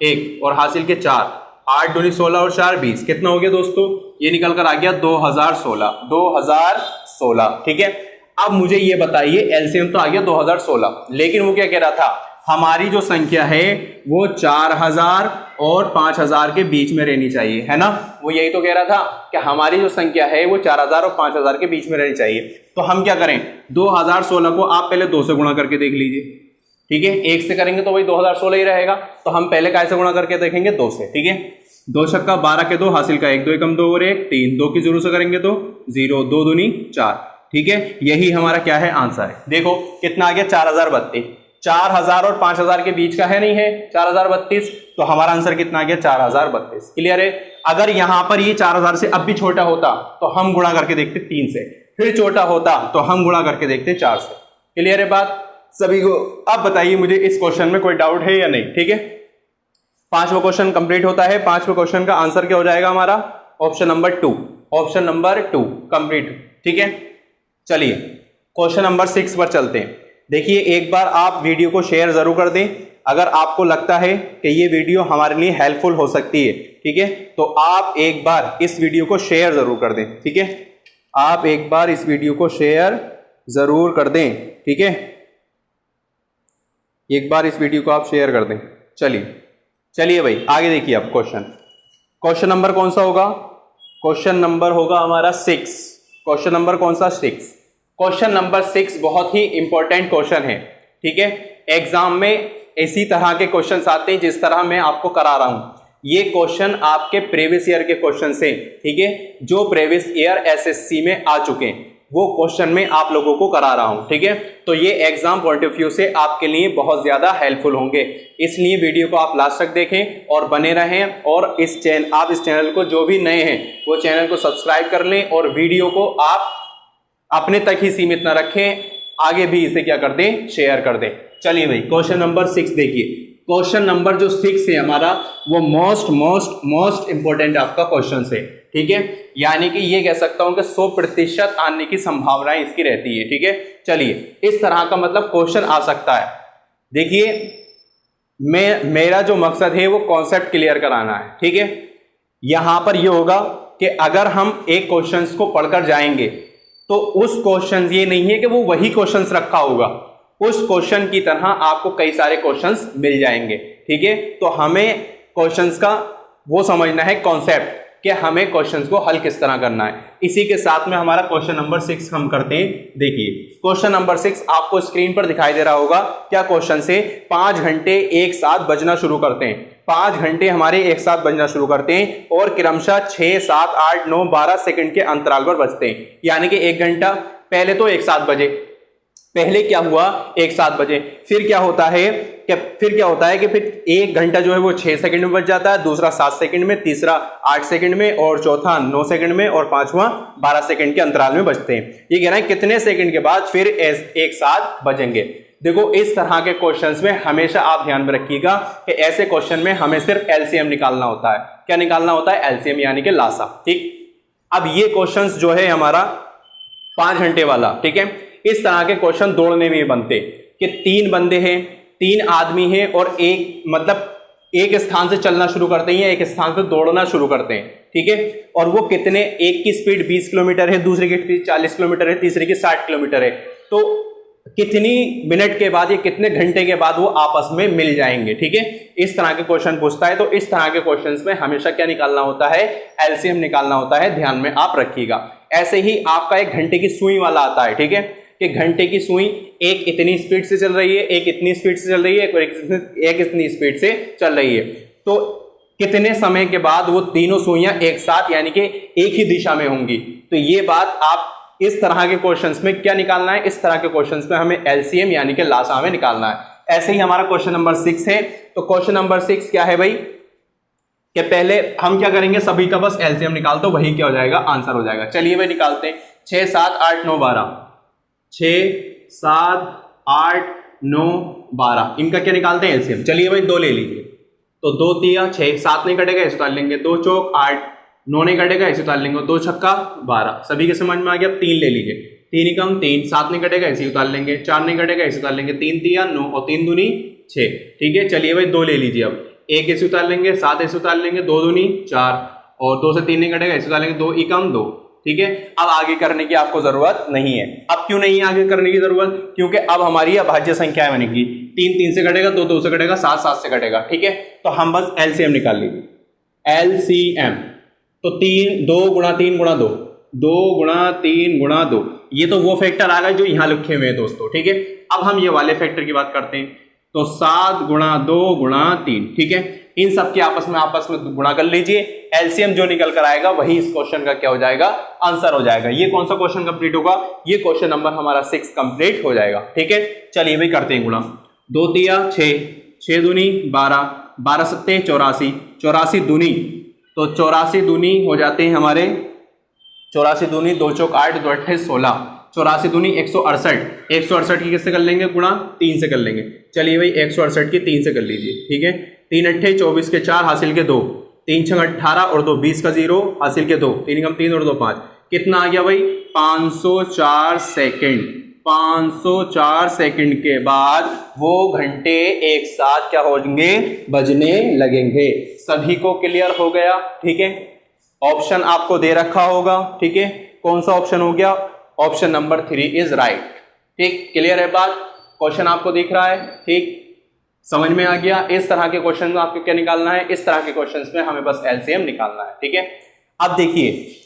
1 और हासिल के 4, 8 दूनी 16 और 4 20। कितना हो गया दोस्तों? ये निकल कर आ गया 2016। 2016। ठीक है, अब मुझे ये बताइए, एलसीएम तो आ गया 2016, लेकिन वो क्या कह रहा था? हमारी जो संख्या है वो 4000 और 5000 के बीच में रहनी चाहिए, है ना? वो यही तो कह रहा था कि हमारी जो संख्या है वो 4000 और 5000 के बीच में रहनी चाहिए। तो हम क्या करें? 2016 को आप पहले 2 से गुणा करके देख लीजिए। ठीक है, 1 से करेंगे तो वही 2016 ही रहेगा। तो हम पहले कैसे गुणा करके देखेंगे? 2 से। ठीक है, 2 छक्का 12 के 2 हासिल का 1, 2 एकम 2 और 1 3, 2 की 0 से करेंगे तो 0, 2 दूनी 4। ठीक है, यही हमारा क्या है? आंसर है। देखो कितना आ गया? 4032। 4000 और 5000 के बीच का है, नहीं है? 4032। तो हमारा आंसर कितना आ गया? 4032। क्लियर है? अगर यहां पर ये 4000 से अब भी छोटा होता तो हम गुणा करके देखते 3 से, फिर छोटा होता तो हम गुणा करके देखते 4 से। क्लियर है बात सभी को? अब बताइए मुझे इस क्वेश्चन में कोई डाउट है या नहीं? ठीक है, 5वां क्वेश्चन कंप्लीट होता है। 5वें क्वेश्चन का आंसर क्या हो जाएगा हमारा? Option number 2। Option number 2 complete. ठीक है, चलिए क्वेश्चन नंबर 6 पर चलते हैं। देखिए एक बार आप वीडियो को शेयर जरूर कर दें अगर आपको लगता है कि ये वीडियो हमारे लिए हेल्पफुल हो सकती है। ठीक है, तो आप एक बार इस वीडियो को शेयर जरूर कर दें। ठीक है, आप एक बार इस वीडियो को शेयर जरूर कर दें। ठीक है, एक बार इस वीडियो को आप शेयर कर दें। चलिए भाई आगे देखिए अब क्वेश्चन नंबर कौन सा होगा? क्वेश्चन नंबर होगा हमारा 6। क्वेश्चन नंबर कौन सा? 6। क्वेश्चन नंबर 6 बहुत ही इंपॉर्टेंट क्वेश्चन है। ठीक है, एग्जाम में इसी तरह के क्वेश्चंस आते हैं जिस तरह मैं आपको करा रहा हूं। ये क्वेश्चन आपके प्रीवियस ईयर के क्वेश्चन से, ठीक है, जो प्रीवियस ईयर एसएससी में आ चुके हैं वो क्वेश्चन में आप लोगों को करा रहा हूं। ठीक है, तो ये एग्जाम पॉइंट ऑफ व्यू से आपके लिए बहुत ज्यादा हेल्पफुल होंगे, इसलिए वीडियो को आप लास्ट तक देखें और बने रहें। और आप इस चैनल को, जो भी नए हैं वो चैनल को सब्सक्राइब कर लें और वीडियो को आप अपने तक ही सीमित न रखें, आगे भी इसे क्या कर दें? शेयर कर दें। चलिए भाई क्वेश्चन नंबर 6 देखिए। क्वेश्चन नंबर जो 6 है हमारा वो मोस्ट इंपोर्टेंट आपका क्वेश्चन है। ठीक है, यानी कि ये कह सकता हूं कि 100% आने की संभावना इसकी रहती है। ठीक है, चलिए इस तरह का मतलब क्वेश्चन आ सकता है। देखिए मेरा जो मकसद है वो कॉन्सेप्ट क्लियर कराना है। ठीक है, यहां पर ये होगा कि अगर हम एक क्वेश्चन को पढ़कर जाएंगे तो उस क्वेश्चन, ये नहीं है कि वो वही क्वेश्चन रखा होगा, उस क्वेश्चन की तरह आपको कई सारे क्वेश्चंस मिल जाएंगे। ठीक है, तो हमें क्वेश्चंस का वो समझना है कॉन्सेप्ट, कि हमें क्वेश्चंस को हल किस तरह करना है। इसी के साथ में हमारा क्वेश्चन नंबर 6 हम करते हैं। देखिए क्वेश्चन नंबर 6 आपको स्क्रीन पर दिखाई दे रहा होगा। क्या क्वेश्चन से 5 घंटे एक साथ बजना शुरू करते हैं, 5 घंटे हमारे एक साथ बजना शुरू करते हैं और क्रमशः 6, 7, 8, 9, 12 सेकंड के अंतराल पर बजते हैं। यानी कि 1 घंटा पहले तो एक साथ बजे, पहले क्या हुआ एक साथ बजे, फिर क्या होता है कि फिर 1 घंटा जो है वो 6 सेकंड में बज जाता है, दूसरा 7 सेकंड में, तीसरा 8 सेकंड में और चौथा 9 सेकंड में और पांचवा 12 सेकंड के अंतराल में बजते हैं। ये कह रहे हैं कितने सेकंड के बाद फिर एक साथ बजेंगे। देखो इस तरह के क्वेश्चंस में हमेशा आप ध्यान में रखिएगा कि ऐसे क्वेश्चन में हमें सिर्फ एलसीएम निकालना होता है। क्या निकालना होता है? एलसीएम यानी कि लासा। ठीक, अब ये क्वेश्चंस जो है हमारा 5 घंटे वाला, ठीक है, इस तरह के क्वेश्चन दौड़ने में बनते कि 3 बंदे हैं, 3 आदमी हैं और एक स्थान से चलना शुरू करते हैं, एक स्थान से दौड़ना शुरू करते हैं। ठीक है, और वो कितने, एक की स्पीड 20 किलोमीटर है, दूसरे की स्पीड 40 किलोमीटर है, तीसरे की 60 किलोमीटर है, तो कितनी मिनट के बाद या कितने घंटे के बाद वो आपस में मिल जाएंगे। ठीक है, इस तरह के क्वेश्चन पूछता है। तो इस तरह के क्वेश्चंस में हमेशा क्या निकालना होता है? एलसीएम निकालना होता है, ध्यान में आप रखिएगा। ऐसे ही आपका एक घंटे की सुई वाला आता है। ठीक है, कि घंटे की सुई एक इतनी स्पीड से चल रही है, एक इतनी स्पीड से चल रही है, एक इतनी स्पीड से चल रही है, तो कितने समय के बाद वो तीनों सुइयां एक साथ यानी कि एक ही दिशा में होंगी। तो ये बात आप इस तरह के क्वेश्चंस में क्या निकालना है, इस तरह के क्वेश्चंस में हमें एलसीएम यानी कि लासा में निकालना है। ऐसे ही हमारा क्वेश्चन नंबर 6 है। तो क्वेश्चन नंबर 6 क्या है भाई, कि पहले हम क्या करेंगे, सभी का बस एलसीएम निकाल दो, वही क्या हो जाएगा, आंसर हो जाएगा। चलिए भाई निकालते हैं। 6, 7, 8, 9, 12, 6, 7, 8, 9, 12, इनका क्या निकालते हैं? एलसीएम। चलिए भाई 2 ले लीजिए, तो 2 तिया 6, 7 नहीं कटेगा इसे उतार लेंगे, 2 चौक 8, 9 नहीं कटेगा इसे उतार लेंगे, 2 छक्का 12, सभी के समझ में आ गया। 3 ले लीजिए, 3 एकम 3, 7 नहीं कटेगा इसे उतार लेंगे, 4 नहीं कटेगा इसे उतार लेंगे, 3 तिया 9 और 3 दूनी 6। ठीक है, चलिए भाई 2 ले लीजिए, अब 1 इसे उतार लेंगे, 7 इसे उतार लेंगे, 2 दूनी 4 और 2 से 3 नहीं कटेगा इसे उतार लेंगे, 2 एकम 2। ठीक है, अब आगे करने की आपको जरूरत नहीं है। अब क्यों नहीं है आगे करने की जरूरत? क्योंकि अब हमारी अभाज्य संख्याएं बनेगी। 3 3 से कटेगा, 2 2 से कटेगा, 7 7 से कटेगा। ठीक है, तो हम बस एलसीएम निकाल लीजिए। एलसीएम तो 2 गुणा 3 गुणा 2, 2 गुणा 3 गुणा 2, ये तो वो फैक्टर आ गए जो यहां लिखे हुए हैं दोस्तों। ठीक है, अब हम ये वाले फैक्टर की बात करते हैं। तो 7 गुणा 2 गुणा 3, ठीक है, इन सब के आपस में गुणा कर लीजिए। एलसीएम जो निकल कर आएगा वही इस क्वेश्चन का क्या हो जाएगा, आंसर हो जाएगा। ये कौन सा क्वेश्चन कंप्लीट होगा? ये क्वेश्चन नंबर हमारा 6 कंप्लीट हो जाएगा। ठीक है, चलिए भाई करते हैं गुणा। 2 तिया 6, 6 दूनी 12, 12 सत्ते 84, 84 दूनी, तो 84 दूनी हो जाते हैं हमारे 84 दूनी 2 चौक 8, 2 अट्ठे 16, 84 दूनी 168, 168 की किससे कर लेंगे गुणा? 3 से कर लेंगे। चलिए भाई 168 की 3 से कर लीजिए। ठीक है, 3 अट्ठे 24 के 4 हासिल के 2, 3 छंग 18 और 2 20 का 0 हासिल के 2, 3 कम 3 और 2 5, कितना आ गया भाई? 504 सेकंड। 504 सेकंड के बाद वो घंटे एक साथ क्या होंगे, बजने लगेंगे। सभी को क्लियर हो गया? ठीक है, ऑप्शन आपको दे रखा होगा। ठीक है, कौन सा ऑप्शन हो गया? Option number 3 is right. ठीक, क्लियर है बात? क्वेश्चन आपको दिख रहा है? ठीक, समझ में आ गया? इस तरह के क्वेश्चन में आपको क्या निकालना है? इस तरह के क्वेश्चंस में हमें बस एलसीएम निकालना है। ठीक है, अब देखिए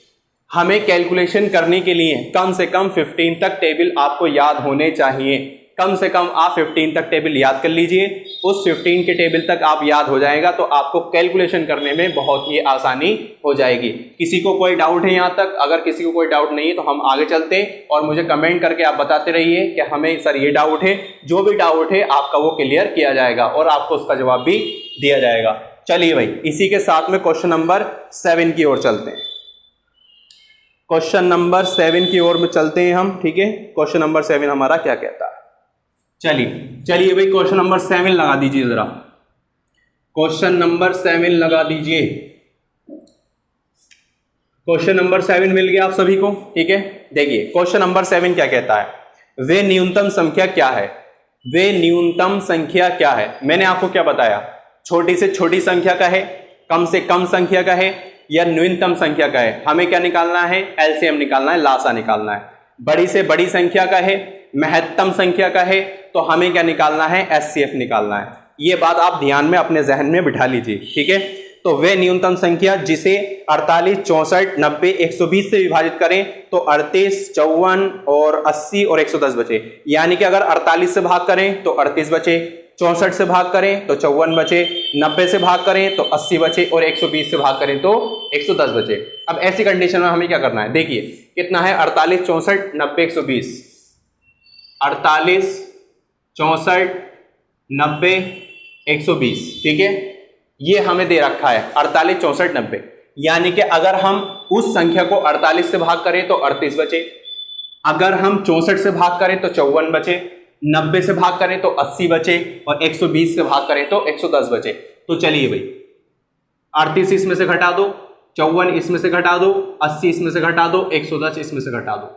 हमें कैलकुलेशन करने के लिए कम से कम 15 तक टेबल आपको याद होने चाहिए। कम से कम आप 15 तक टेबल याद कर लीजिए। उस 15 के टेबल तक आप याद हो जाएगा तो आपको कैलकुलेशन करने में बहुत ही आसानी हो जाएगी। किसी को कोई डाउट है यहाँ तक? अगर किसी को कोई डाउट नहीं है तो हम आगे चलते हैं और मुझे कमेंट करके आप बताते रहिए कि हमें सर ये डाउट है। जो भी डाउट है आपका वो क्लियर किया जाएगा और आपको उसका जवाब भी दिया जाएगा। चलिए भाई इसी के साथ में क्वेश्चन नंबर 7 की ओर चलते हैं। क्वेश्चन नंबर 7 की ओर में चलते हैं हम। ठीक है, क्वेश्चन नंबर 7 हमारा क्या कहता है? चलिए भाई क्वेश्चन नंबर 7 लगा दीजिए जरा। क्वेश्चन नंबर 7 लगा दीजिए। क्वेश्चन नंबर 7 मिल गया आप सभी को? ठीक है, देखिए क्वेश्चन नंबर 7 क्या कहता है? वे न्यूनतम संख्या क्या है? वे न्यूनतम संख्या क्या है? मैंने आपको क्या बताया? छोटी से छोटी संख्या का है, कम से कम संख्या का है या न्यूनतम संख्या का है? हमें क्या निकालना है? एलसीएम निकालना है, लासा निकालना है। बड़ी से बड़ी संख्या का है, महत्तम संख्या का है, तो हमें क्या निकालना है? एचसीएफ निकालना है। ये बात आप ध्यान में अपने जहन में बिठा लीजिए। ठीक है, तो वे न्यूनतम संख्या जिसे 48, 64, 90, 120 से विभाजित करें तो 38, 54 और 80 और 110 बचे। यानी कि अगर 48 से भाग करें तो 38 बचे, 64 से भाग करें तो 54 बचे, 90 से भाग करें तो 80 बचे और 120 से भाग करें तो 110 बचे। अब ऐसी कंडीशन में हमें क्या करना है, देखिए कितना है 48, 64, 90, 120, 48, 64, 90, 120, ठीक है, ये हमें दे रखा है 48, 64, 90। यानी कि अगर हम उस संख्या को 48 से भाग करें तो 38 बचे, अगर हम 64 से भाग करें तो 54 बचे, 90 से भाग करें तो 80 बचे और 120 से भाग करें तो 110 बचे। तो चलिए भाई 38 इसमें से घटा दो, 54 इसमें से घटा दो, 80 इसमें से घटा दो, 110 इसमें से घटा दो,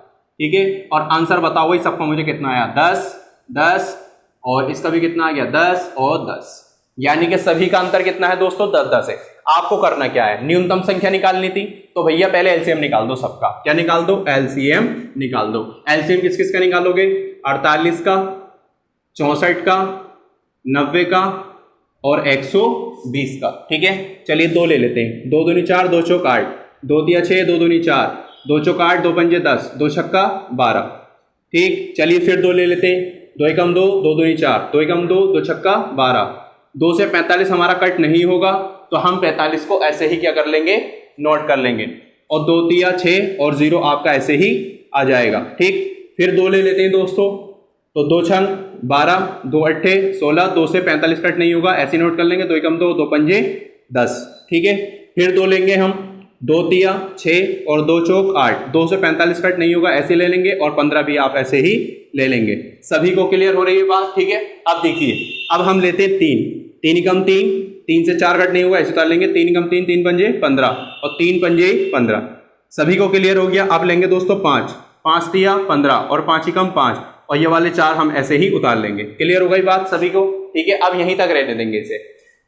ठीक है। और आंसर बताओ भाई सबका मुझे कितना आया, 10, 10 और इसका भी कितना आ गया 10 और 10। यानी कि सभी का अंतर कितना है दोस्तों, 10, 10 है। आपको करना क्या है, न्यूनतम संख्या निकालनी थी, तो भैया पहले एलसीएम निकाल दो सबका। क्या निकाल दो, एलसीएम निकाल दो। एलसीएम किस किस का निकालोगे, 48 का, 64 का, 90 का और 120 का, ठीक है। चलिए दो ले लेते हैं, 2 दूनी 4, 2 चौक 8, 2 तिया 6, 2 दूनी 4, 2 चौक 8, 2 पंजे 10, 2 छक्का 12, ठीक। चलिए फिर दो ले लेते हैं, 2 एकम 2, 2 दूनी 4, 2 एकम 2, 2 छक्का 12। 2 से 45 हमारा कट नहीं होगा तो हम 45 को ऐसे ही क्या कर लेंगे, नोट कर लेंगे। और 2 तिया 6 और 0 आपका ऐसे ही आ जाएगा, ठीक। फिर दो ले लेते हैं दोस्तों, तो 2 छंग 12, 2 अट्ठे 16, 2 से 45 कट नहीं होगा, ऐसे नोट कर लेंगे। 2 एकम 2, 2 पंजे 10, ठीक है। फिर दो लेंगे हम, 2 तिया 6 और 2 चौक 8, 2 से 45 कट नहीं होगा, ऐसे ले लेंगे और 15 भी आप ऐसे ही ले लेंगे। सभी को क्लियर हो रही है बात, ठीक है। अब देखिए, अब हम लेते हैं 3 एकम 3, 3 से 4 कट नहीं होगा, ऐसे उतार लेंगे। 3 एकम 3, 3 पंजे 15 और 3 पंजे 15। सभी को क्लियर हो गया। अब लेंगे दोस्तों 5 तिया 15 और 5 एकम 5 और ये वाले 4 हम ऐसे ही उतार लेंगे। क्लियर हो गई बात सभी को, ठीक है। अब यहीं तक रहने देंगे इसे,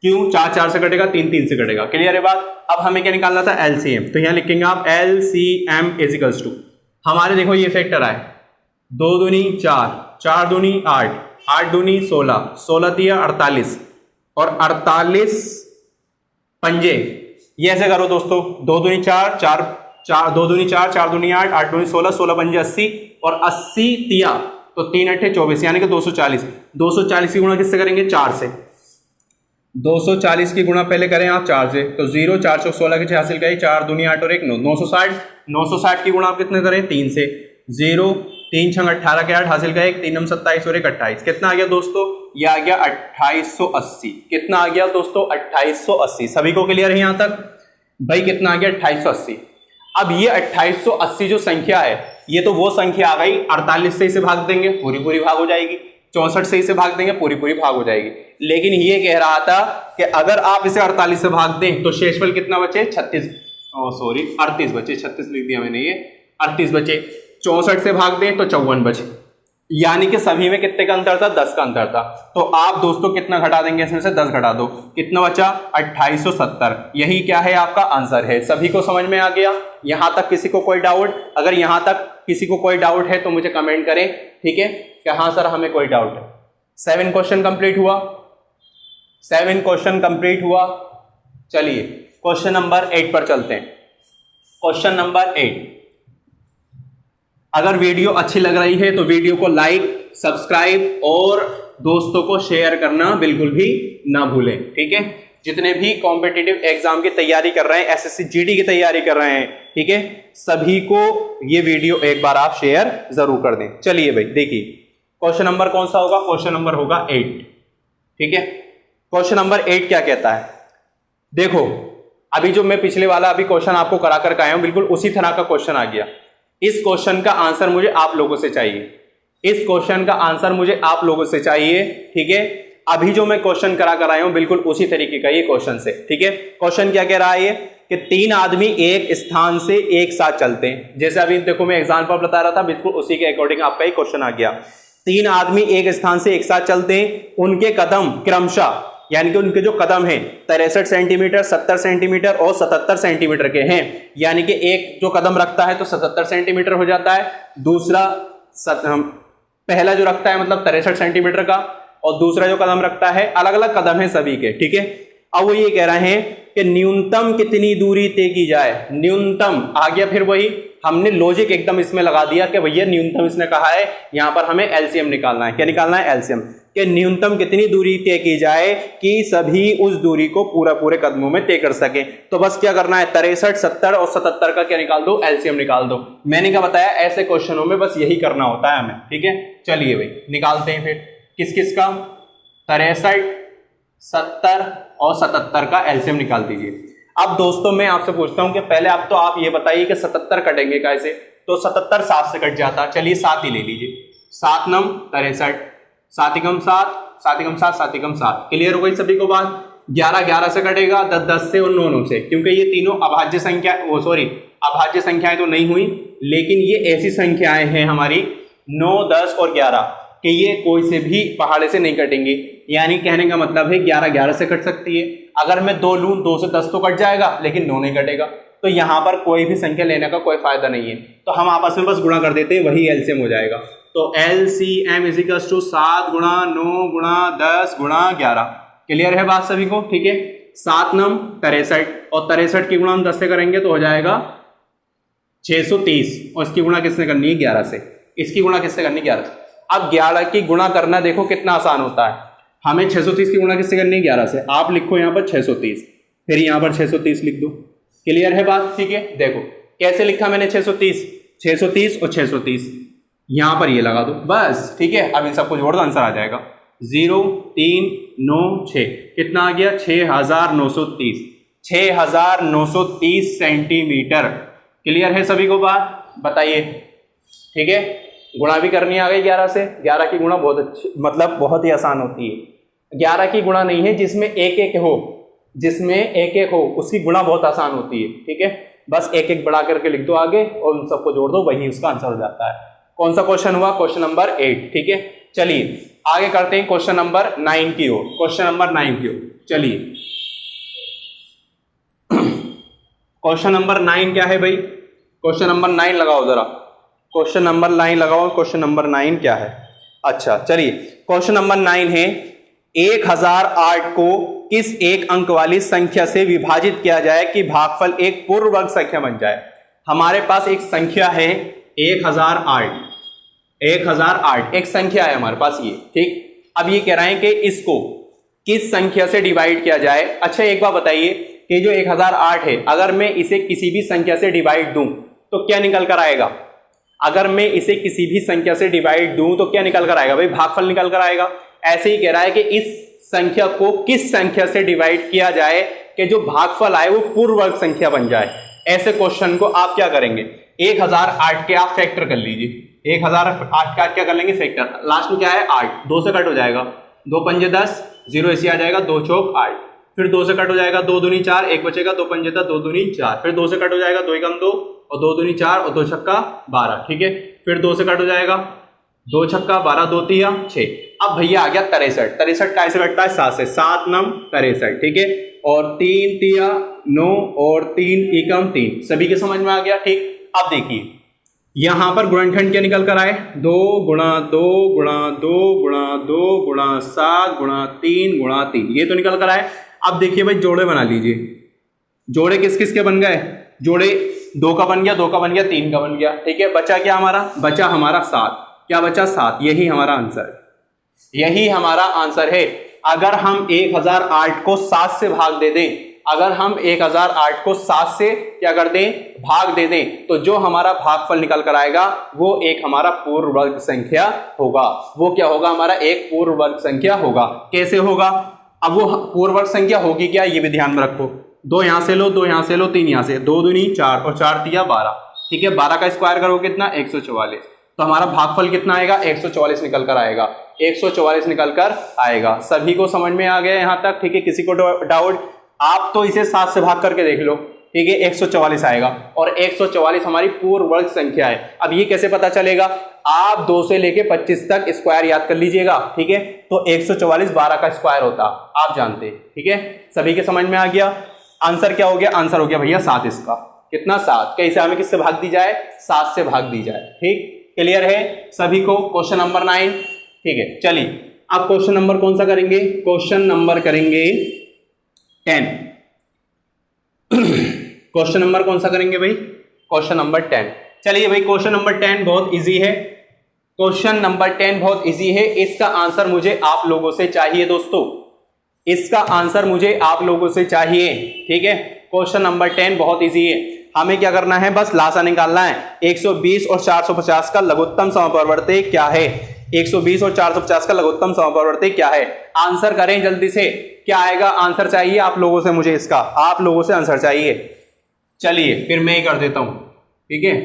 क्यों, 4 4 से कटेगा, 3 3 से कटेगा। क्लियर है बात। अब हमें क्या निकालना था, एलसीएम। तो यहाँ लिखेंगे आप एलसीएम इज इक्वल्स टू, हमारे देखो ये फैक्टर आए, 2 दूनी 4, 4 दूनी 8, 8 दूनी 16, 16 तिया 48 और 48 पंजे। ये ऐसे करो दोस्तों, 2 दूनी 4, 2 दूनी 4, 4 दूनी 8, 8 दूनी 16, 16 पंजे 80 और 80 तिया तो 3 अट्ठे 24, यानी कि 240। 240 की गुणा किससे करेंगे, 4 से। 240 की गुणा पहले करें आप 4 से, तो 0 4 चौक 16 के 6 हासिल करें, 4 दूनी 8 और 1 9, 960। 960 की गुणा आप कितने करें, 3 से। 0 3 छंग 18 के 8 हासिल करें, 3 नम 27 और 1 28। कितना आ गया दोस्तों, ये आ गया 2880। कितना आ गया दोस्तों, 2880। सभी को क्लियर है यहाँ तक भाई, कितना आ गया 2880। अब ये 2880 जो संख्या है, ये तो वो संख्या आ गई, 48 से इसे भाग देंगे पूरी पूरी भाग हो जाएगी, 64 से इसे भाग देंगे पूरी पूरी भाग हो जाएगी। लेकिन ये कह रहा था कि अगर आप इसे 48 से भाग दें तो शेषफल कितना बचे, 38 बचे, 36 लिख दिया मैंने, ये 38 बचे। 64 से भाग दें तो 54 बचे, यानी कि सभी में कितने का अंतर था, 10 का अंतर था। तो आप दोस्तों कितना घटा देंगे इसमें से, 10 घटा दो, कितना बचा 2870। यही क्या है, आपका आंसर है। सभी को समझ में आ गया, यहां तक किसी को कोई डाउट, अगर यहां तक किसी को कोई डाउट है तो मुझे कमेंट करें, ठीक है, कि हाँ सर हमें कोई डाउट है। 7 क्वेश्चन कंप्लीट हुआ, 7 क्वेश्चन कंप्लीट हुआ। चलिए क्वेश्चन नंबर 8 पर चलते हैं। क्वेश्चन नंबर 8, अगर वीडियो अच्छी लग रही है तो वीडियो को लाइक, सब्सक्राइब और दोस्तों को शेयर करना बिल्कुल भी ना भूलें, ठीक है। जितने भी कॉम्पिटिटिव एग्जाम की तैयारी कर रहे हैं, एसएससी जीडी की तैयारी कर रहे हैं, ठीक है, सभी को ये वीडियो एक बार आप शेयर जरूर कर दें। चलिए भाई देखिए, क्वेश्चन नंबर कौन सा होगा, क्वेश्चन नंबर होगा 8, ठीक है। क्वेश्चन नंबर 8 क्या कहता है, देखो अभी जो मैं पिछले वाला अभी क्वेश्चन आपको करा कर आया हूं, बिल्कुल उसी तरह का क्वेश्चन आ गया। इस क्वेश्चन का आंसर मुझे आप लोगों से चाहिए, इस क्वेश्चन का आंसर मुझे आप लोगों से चाहिए, ठीक है। अभी जो मैं क्वेश्चन करा कर आया हूं बिल्कुल उसी तरीके का ये क्वेश्चन से, ठीक है। क्वेश्चन क्या कह रहा है ये, कि 3 आदमी एक स्थान से एक साथ चलते हैं। जैसे अभी देखो मैं एग्जांपल बता रहा था, बिल्कुल उसी के अकॉर्डिंग आपका ये क्वेश्चन आ गया। 3 आदमी एक स्थान से एक साथ चलते हैं, उनके कदम क्रमशः, यानी कि उनके जो कदम हैं 63 सेंटीमीटर, 70 सेंटीमीटर और 77 सेंटीमीटर के हैं। यानी कि एक जो कदम रखता है तो 77 सेंटीमीटर हो जाता है, दूसरा पहला जो रखता है मतलब 63 सेंटीमीटर का, और दूसरा जो कदम रखता है, अलग अलग कदम है सभी के, ठीक है। अब वो ये कह रहे हैं कि न्यूनतम कितनी दूरी तय की जाए। न्यूनतम आ गया, फिर वही हमने लॉजिक एकदम इसमें लगा दिया कि भैया न्यूनतम इसने कहा है, यहां पर हमें एलसीएम निकालना है। क्या निकालना है? एलसीएम। कि न्यूनतम कितनी दूरी तय की जाए कि सभी उस दूरी को पूरे कदमों में तय कर सके। तो बस क्या करना है, 63, 70 और 77 का क्या निकाल दो, एलसीएम निकाल दो। मैंने क्या बताया, ऐसे क्वेश्चनों में बस यही करना होता है हमें, ठीक है। चलिए भाई निकालते हैं फिर किस किस का, 63, 70 और 77 का एलसीएम निकाल दीजिए। अब दोस्तों मैं आपसे पूछता हूं कि पहले आप ये बताइए कि 77 कटेंगे कैसे। तो 77 7 से कट जाता, चलिए 7 ही ले लीजिए। 7 9 63, 7 एकम 7, 7 एकम 7, 7 एकम 7। क्लियर हो गई सभी को बात। 11 11 से कटेगा, 10 10 से और 9 9 से, क्योंकि ये तीनों अभाज्य संख्या, अभाज्य संख्याएं तो नहीं हुई, लेकिन ये ऐसी संख्याएं हैं हमारी 9 10 और 11 कि ये कोई से भी पहाड़े से नहीं कटेंगे। यानी कहने का मतलब है 11 11 से कट सकती है। अगर मैं 2 लूं, 2 से 10 तो कट जाएगा, लेकिन 9 नहीं कटेगा। तो यहां पर कोई भी संख्या लेने का कोई फायदा नहीं है, तो हम आपस में बस गुणा कर देते हैं, वही एलसीएम हो जाएगा। तो LCM = 7 गुणा 9 गुणा 10 गुणा 11। क्लियर है बात सभी को? ठीक है। 7 9 63 और 63 की गुणा हम 10 से करेंगे तो हो जाएगा 630, और इसकी गुणा किसने करनी है? 11 से। इसकी गुणा किससे करनी है? 11 से। अब 11 की गुणा करना देखो कितना आसान होता है। हमें 630 की गुणा किससे करनी है? 11 से। आप लिखो यहाँ पर 630, फिर यहाँ पर 630 लिख दो। क्लियर है बात? ठीक है। देखो कैसे लिखा मैंने 630 और 630, यहां पर ये लगा दो बस, ठीक है। अब इन सबको जोड़ दो, आंसर आ जाएगा 0 3 9 6। कितना आ गया? 6930, 6930 सेंटीमीटर। क्लियर है सभी को बात? बताइए, ठीक है। गुणा भी करनी आ गई 11 से। 11 की गुणा बहुत अच्छी, मतलब बहुत ही आसान होती है। 11 की गुणा नहीं है जिसमें एक एक हो, जिसमें एक एक हो उसकी गुणा बहुत आसान होती है, ठीक है। बस एक एक बढ़ा करके लिख दो आगे और उन सबको जोड़ दो, वही उसका आंसर हो जाता है। कौन सा क्वेश्चन हुआ? क्वेश्चन नंबर 8, ठीक है। चलिए आगे करते हैं क्वेश्चन नंबर 9 की ओर। क्वेश्चन नंबर 9 की ओर चलिए। क्वेश्चन नंबर 9 क्या है भाई? क्वेश्चन नंबर 9 लगाओ जरा, क्वेश्चन नंबर 9 लगाओ। क्वेश्चन नंबर 9 क्या है? अच्छा चलिए, क्वेश्चन नंबर 9 है 1008 को किस एक अंक वाली संख्या से विभाजित किया जाए कि भागफल एक पूर्ण वर्ग संख्या बन जाए। हमारे पास एक संख्या है 1008, 1008 एक संख्या है हमारे पास ये, ठीक। अब ये कह रहे हैं कि इसको किस संख्या से डिवाइड किया जाए। अच्छा एक बात बताइए कि जो 1008 है, अगर मैं इसे किसी भी संख्या से डिवाइड दूं तो क्या निकल कर आएगा? अगर मैं इसे किसी भी संख्या से डिवाइड दूं तो क्या निकल कर आएगा भाई? भागफल निकल कर आएगा। ऐसे ही कह रहा है कि इस संख्या को किस संख्या से डिवाइड किया जाए कि जो भागफल आए वो पूर्ण वर्ग संख्या बन जाए। ऐसे क्वेश्चन को आप क्या करेंगे? 1008 के आप फैक्टर कर लीजिए। 1008 का क्या कर लेंगे? फैक्टर। लास्ट में क्या है? 8, 2 से कट हो जाएगा, 2 पंजे 10, 0 ऐसे आ जाएगा, 2 चौक 8, फिर 2 से कट हो जाएगा, 2 दूनी 4, 1 बचेगा, 2 पंजे 2 दूनी 4, फिर 2 से कट हो जाएगा, 2 एकम 2 और 2 दूनी 4 और 2 छक्का 12, ठीक है। फिर 2 से कट हो जाएगा, 2 छक्का 12, 2 तिया 6। अब भैया आ गया 63, 63 कैसे कटता है? 7 से, 7 9 63, ठीक है। और 3 तिया 9 और 3 एकम 3, सभी के समझ में आ गया, ठीक। अब देखिए यहां पर गुणनखंड क्या निकल कर आए? 2 गुणा 2 गुणा 2 गुणा 2 गुणा 7 गुणा 3 गुणा 3, ये तो निकल कर आए। अब देखिए भाई जोड़े बना लीजिए। जोड़े किस किस के बन गए? जोड़े 2 का बन गया, 2 का बन गया, 3 का बन गया, ठीक है। बचा क्या हमारा? बचा हमारा 7। क्या बचा? 7। यही हमारा आंसर है, यही हमारा आंसर है। अगर हम 1008 को 7 से भाग दे दें, अगर हम 1008 को 7 से क्या कर दें? भाग दे दें, तो जो हमारा भागफल निकल कर आएगा वो एक हमारा पूर्ण वर्ग संख्या होगा। वो क्या होगा? हमारा एक पूर्ण वर्ग संख्या होगा। कैसे होगा? अब वो पूर्ण वर्ग संख्या होगी क्या, ये भी ध्यान में रखो। 2 यहां से लो, 2 यहां से लो, 3 यहां से, 2 दूनी 4 और 4 तिया 12, ठीक है। 12 का स्क्वायर करो कितना? 144। तो हमारा भागफल कितना आएगा? 144 निकल कर आएगा, 144 निकल कर आएगा। सभी को समझ में आ गया यहां तक? ठीक है। किसी को डाउट? आप तो इसे 7 से भाग करके देख लो, ठीक है। 144 आएगा और 144 हमारी पूर्ण वर्ग संख्या है। अब ये कैसे पता चलेगा? आप 2 से लेके 25 तक स्क्वायर याद कर लीजिएगा, ठीक है। तो 144 12 का स्क्वायर होता, आप जानते हैं, ठीक है। सभी के समझ में आ गया? आंसर क्या हो गया? आंसर हो गया भैया 7 इसका। कितना? 7। कैसे हमें किससे भाग दी जाए? 7 से भाग दी जाए, ठीक। क्लियर है सभी को? क्वेश्चन नंबर 9, ठीक है। चलिए अब क्वेश्चन नंबर कौन सा करेंगे? क्वेश्चन नंबर करेंगे 10। क्वेश्चन नंबर कौन सा करेंगे भाई? Question number 10। चलिए भाई, क्वेश्चन नंबर 10 बहुत इजी है। क्वेश्चन नंबर 10 बहुत इजी है। इसका आंसर मुझे आप लोगों से चाहिए दोस्तों, इसका आंसर मुझे आप लोगों से चाहिए। ठीक है, क्वेश्चन नंबर 10 बहुत इजी है। हमें क्या करना है? बस लासा निकालना है। 120 और 450 का लघुत्तम समापवर्ती क्या है? 120 और 450 का लघुत्तम समापवर्ती क्या है? आंसर करें जल्दी से। क्या आएगा? आंसर चाहिए आप लोगों से मुझे, इसका आप लोगों से आंसर चाहिए। चलिए फिर मैं ही कर देता हूं। ठीक है,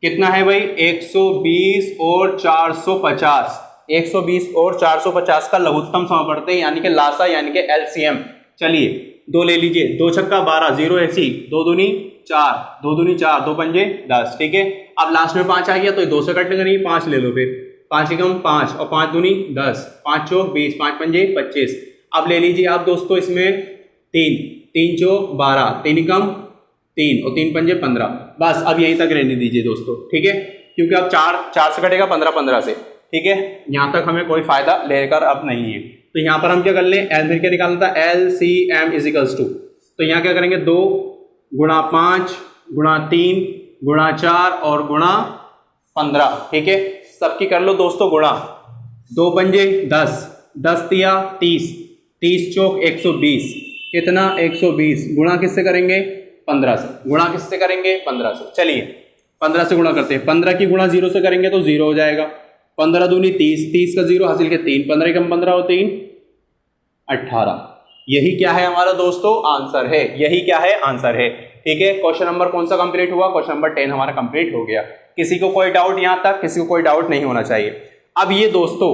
कितना है भाई? 120 और 450। 120 और 450 का लघुत्तम समापवर्ती यानी कि लासा यानी कि एलसीएम। चलिए दो ले लीजिए, 2 छक्का 12, 0 ऐसी, 2 दूनी 4, 2 दूनी 4, 2 पंजे 10। ठीक है, अब लास्ट में 5 आ गया तो 2 से कट करिए, 5 ले लो, फिर 5 एकम 5 और 5 दूनी 10, 5 चौक 20, 5 पंजे 25। अब ले लीजिए आप दोस्तों इसमें 3 चौक 12, 3 एकम 3 और 3 पंजे 15। बस अब यहीं तक रहने दीजिए दोस्तों। ठीक है, क्योंकि अब 4 से कटेगा 15 से। ठीक है, यहां तक हमें कोई फायदा लेकर अब नहीं है। तो यहां पर हम क्या कर लें? एल क्या निकालना था? LCM इजिकल्स टू, तो यहां क्या करेंगे? 2 गुणा 5 गुणा 3 गुणा 4 और गुणा 15। ठीक है, सबकी कर लो दोस्तों गुणा। 2 पंजे 10, 10 तिया 30, 30 चौक 120, कितना? 120 गुणा किससे करेंगे? 15 से। गुणा किससे करेंगे? 15 से। चलिए 15 से गुणा करते हैं। 15 की गुणा 0 से करेंगे तो 0 हो जाएगा। 15 दूनी 30, 30 का 0 हासिल के 3, 15 एकम 15 और 3 18। यही क्या है हमारा दोस्तों? आंसर है। यही क्या है? आंसर है। ठीक है, क्वेश्चन नंबर कौन सा कंप्लीट हुआ? क्वेश्चन नंबर 10 हमारा कंप्लीट हो गया। किसी को कोई डाउट यहां तक? किसी को कोई डाउट नहीं होना चाहिए। अब ये दोस्तों,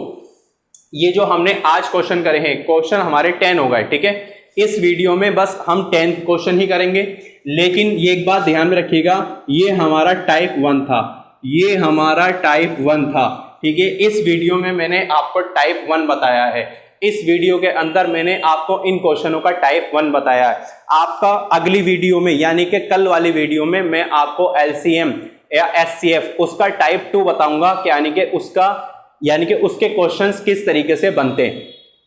ये जो हमने आज क्वेश्चन करे हैं, क्वेश्चन हमारे 10 हो गए। ठीक है, इस वीडियो में बस हम 10 क्वेश्चन ही करेंगे, लेकिन ये एक बात ध्यान में रखिएगा, ये हमारा टाइप 1 था, ये हमारा टाइप 1 था। ठीक है, इस वीडियो में मैंने आपको टाइप 1 बताया है। इस वीडियो के अंदर मैंने आपको इन क्वेश्चनों का टाइप 1 बताया है। आपका अगली वीडियो में यानी कि कल वाली वीडियो में मैं आपको एलसीएम या एचसीएफ उसका टाइप 2 बताऊंगा, यानी कि उसके क्वेश्चंस किस तरीके से बनते हैं,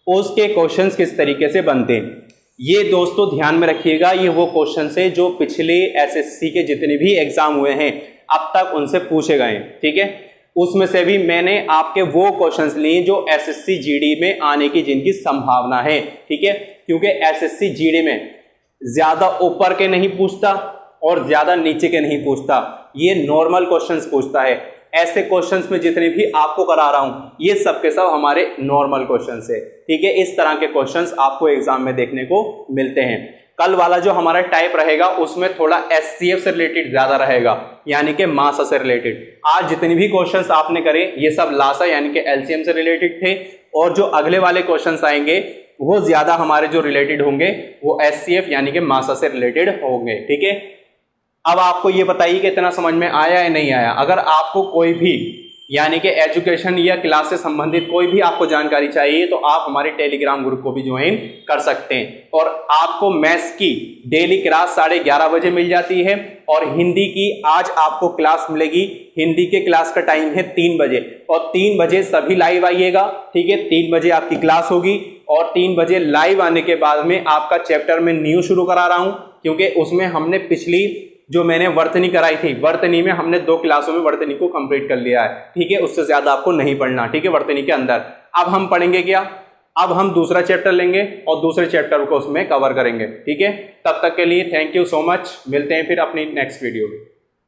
उसके क्वेश्चंस किस तरीके से बनते हैं। ये दोस्तों ध्यान में रखिएगा, ये वो क्वेश्चन है जो पिछले एसएससी के जितने भी एग्जाम हुए हैं अब तक उनसे पूछे गए हैं। ठीक है, उसमें से भी मैंने आपके वो क्वेश्चंस लिए जो एसएससी जीडी में आने की जिनकी संभावना है। ठीक है, क्योंकि एसएससी जीडी में ज्यादा ऊपर के नहीं पूछता और ज्यादा नीचे के नहीं पूछता, ये नॉर्मल क्वेश्चंस पूछता है। ऐसे क्वेश्चंस में जितने भी आपको करा रहा हूं ये सब के सब हमारे नॉर्मल क्वेश्चंस है। ठीक है, इस तरह के क्वेश्चंस आपको एग्जाम में देखने को मिलते हैं। कल वाला जो हमारा टाइप रहेगा उसमें थोड़ा एचसीएफ से रिलेटेड ज्यादा रहेगा, यानी कि मासा से रिलेटेड। आज जितने भी क्वेश्चंस आपने करे ये सब लासा यानी कि एलसीएम से रिलेटेड थे, और जो अगले वाले क्वेश्चंस आएंगे वो ज्यादा हमारे जो रिलेटेड होंगे वो एचसीएफ यानी कि मासा से रिलेटेड होंगे। ठीक है, अब आपको ये बताइए कि इतना समझ में आया या नहीं आया। अगर आपको कोई भी यानी कि एजुकेशन या क्लास से संबंधित कोई भी आपको जानकारी चाहिए तो आप हमारे टेलीग्राम ग्रुप को भी ज्वाइन कर सकते हैं। और आपको मैथ्स की डेली क्लास 11:30 बजे मिल जाती है, और हिंदी की आज आपको क्लास मिलेगी। हिंदी के क्लास का टाइम है 3 बजे, और 3 बजे सभी लाइव आइएगा। ठीक है, 3 बजे आपकी क्लास होगी, और 3 बजे लाइव आने के बाद में आपका चैप्टर में न्यू शुरू करा रहा हूं, क्योंकि उसमें हमने पिछली जो मैंने वर्तनी कराई थी, वर्तनी में हमने 2 क्लासों में वर्तनी को कंप्लीट कर लिया है। ठीक है, उससे ज्यादा आपको नहीं पढ़ना। ठीक है, वर्तनी के अंदर अब हम पढ़ेंगे क्या? अब हम दूसरा चैप्टर लेंगे और दूसरे चैप्टर को उसमें कवर करेंगे। ठीक है, तब तक के लिए थैंक यू सो मच। मिलते हैं फिर अपनी नेक्स्ट वीडियो में।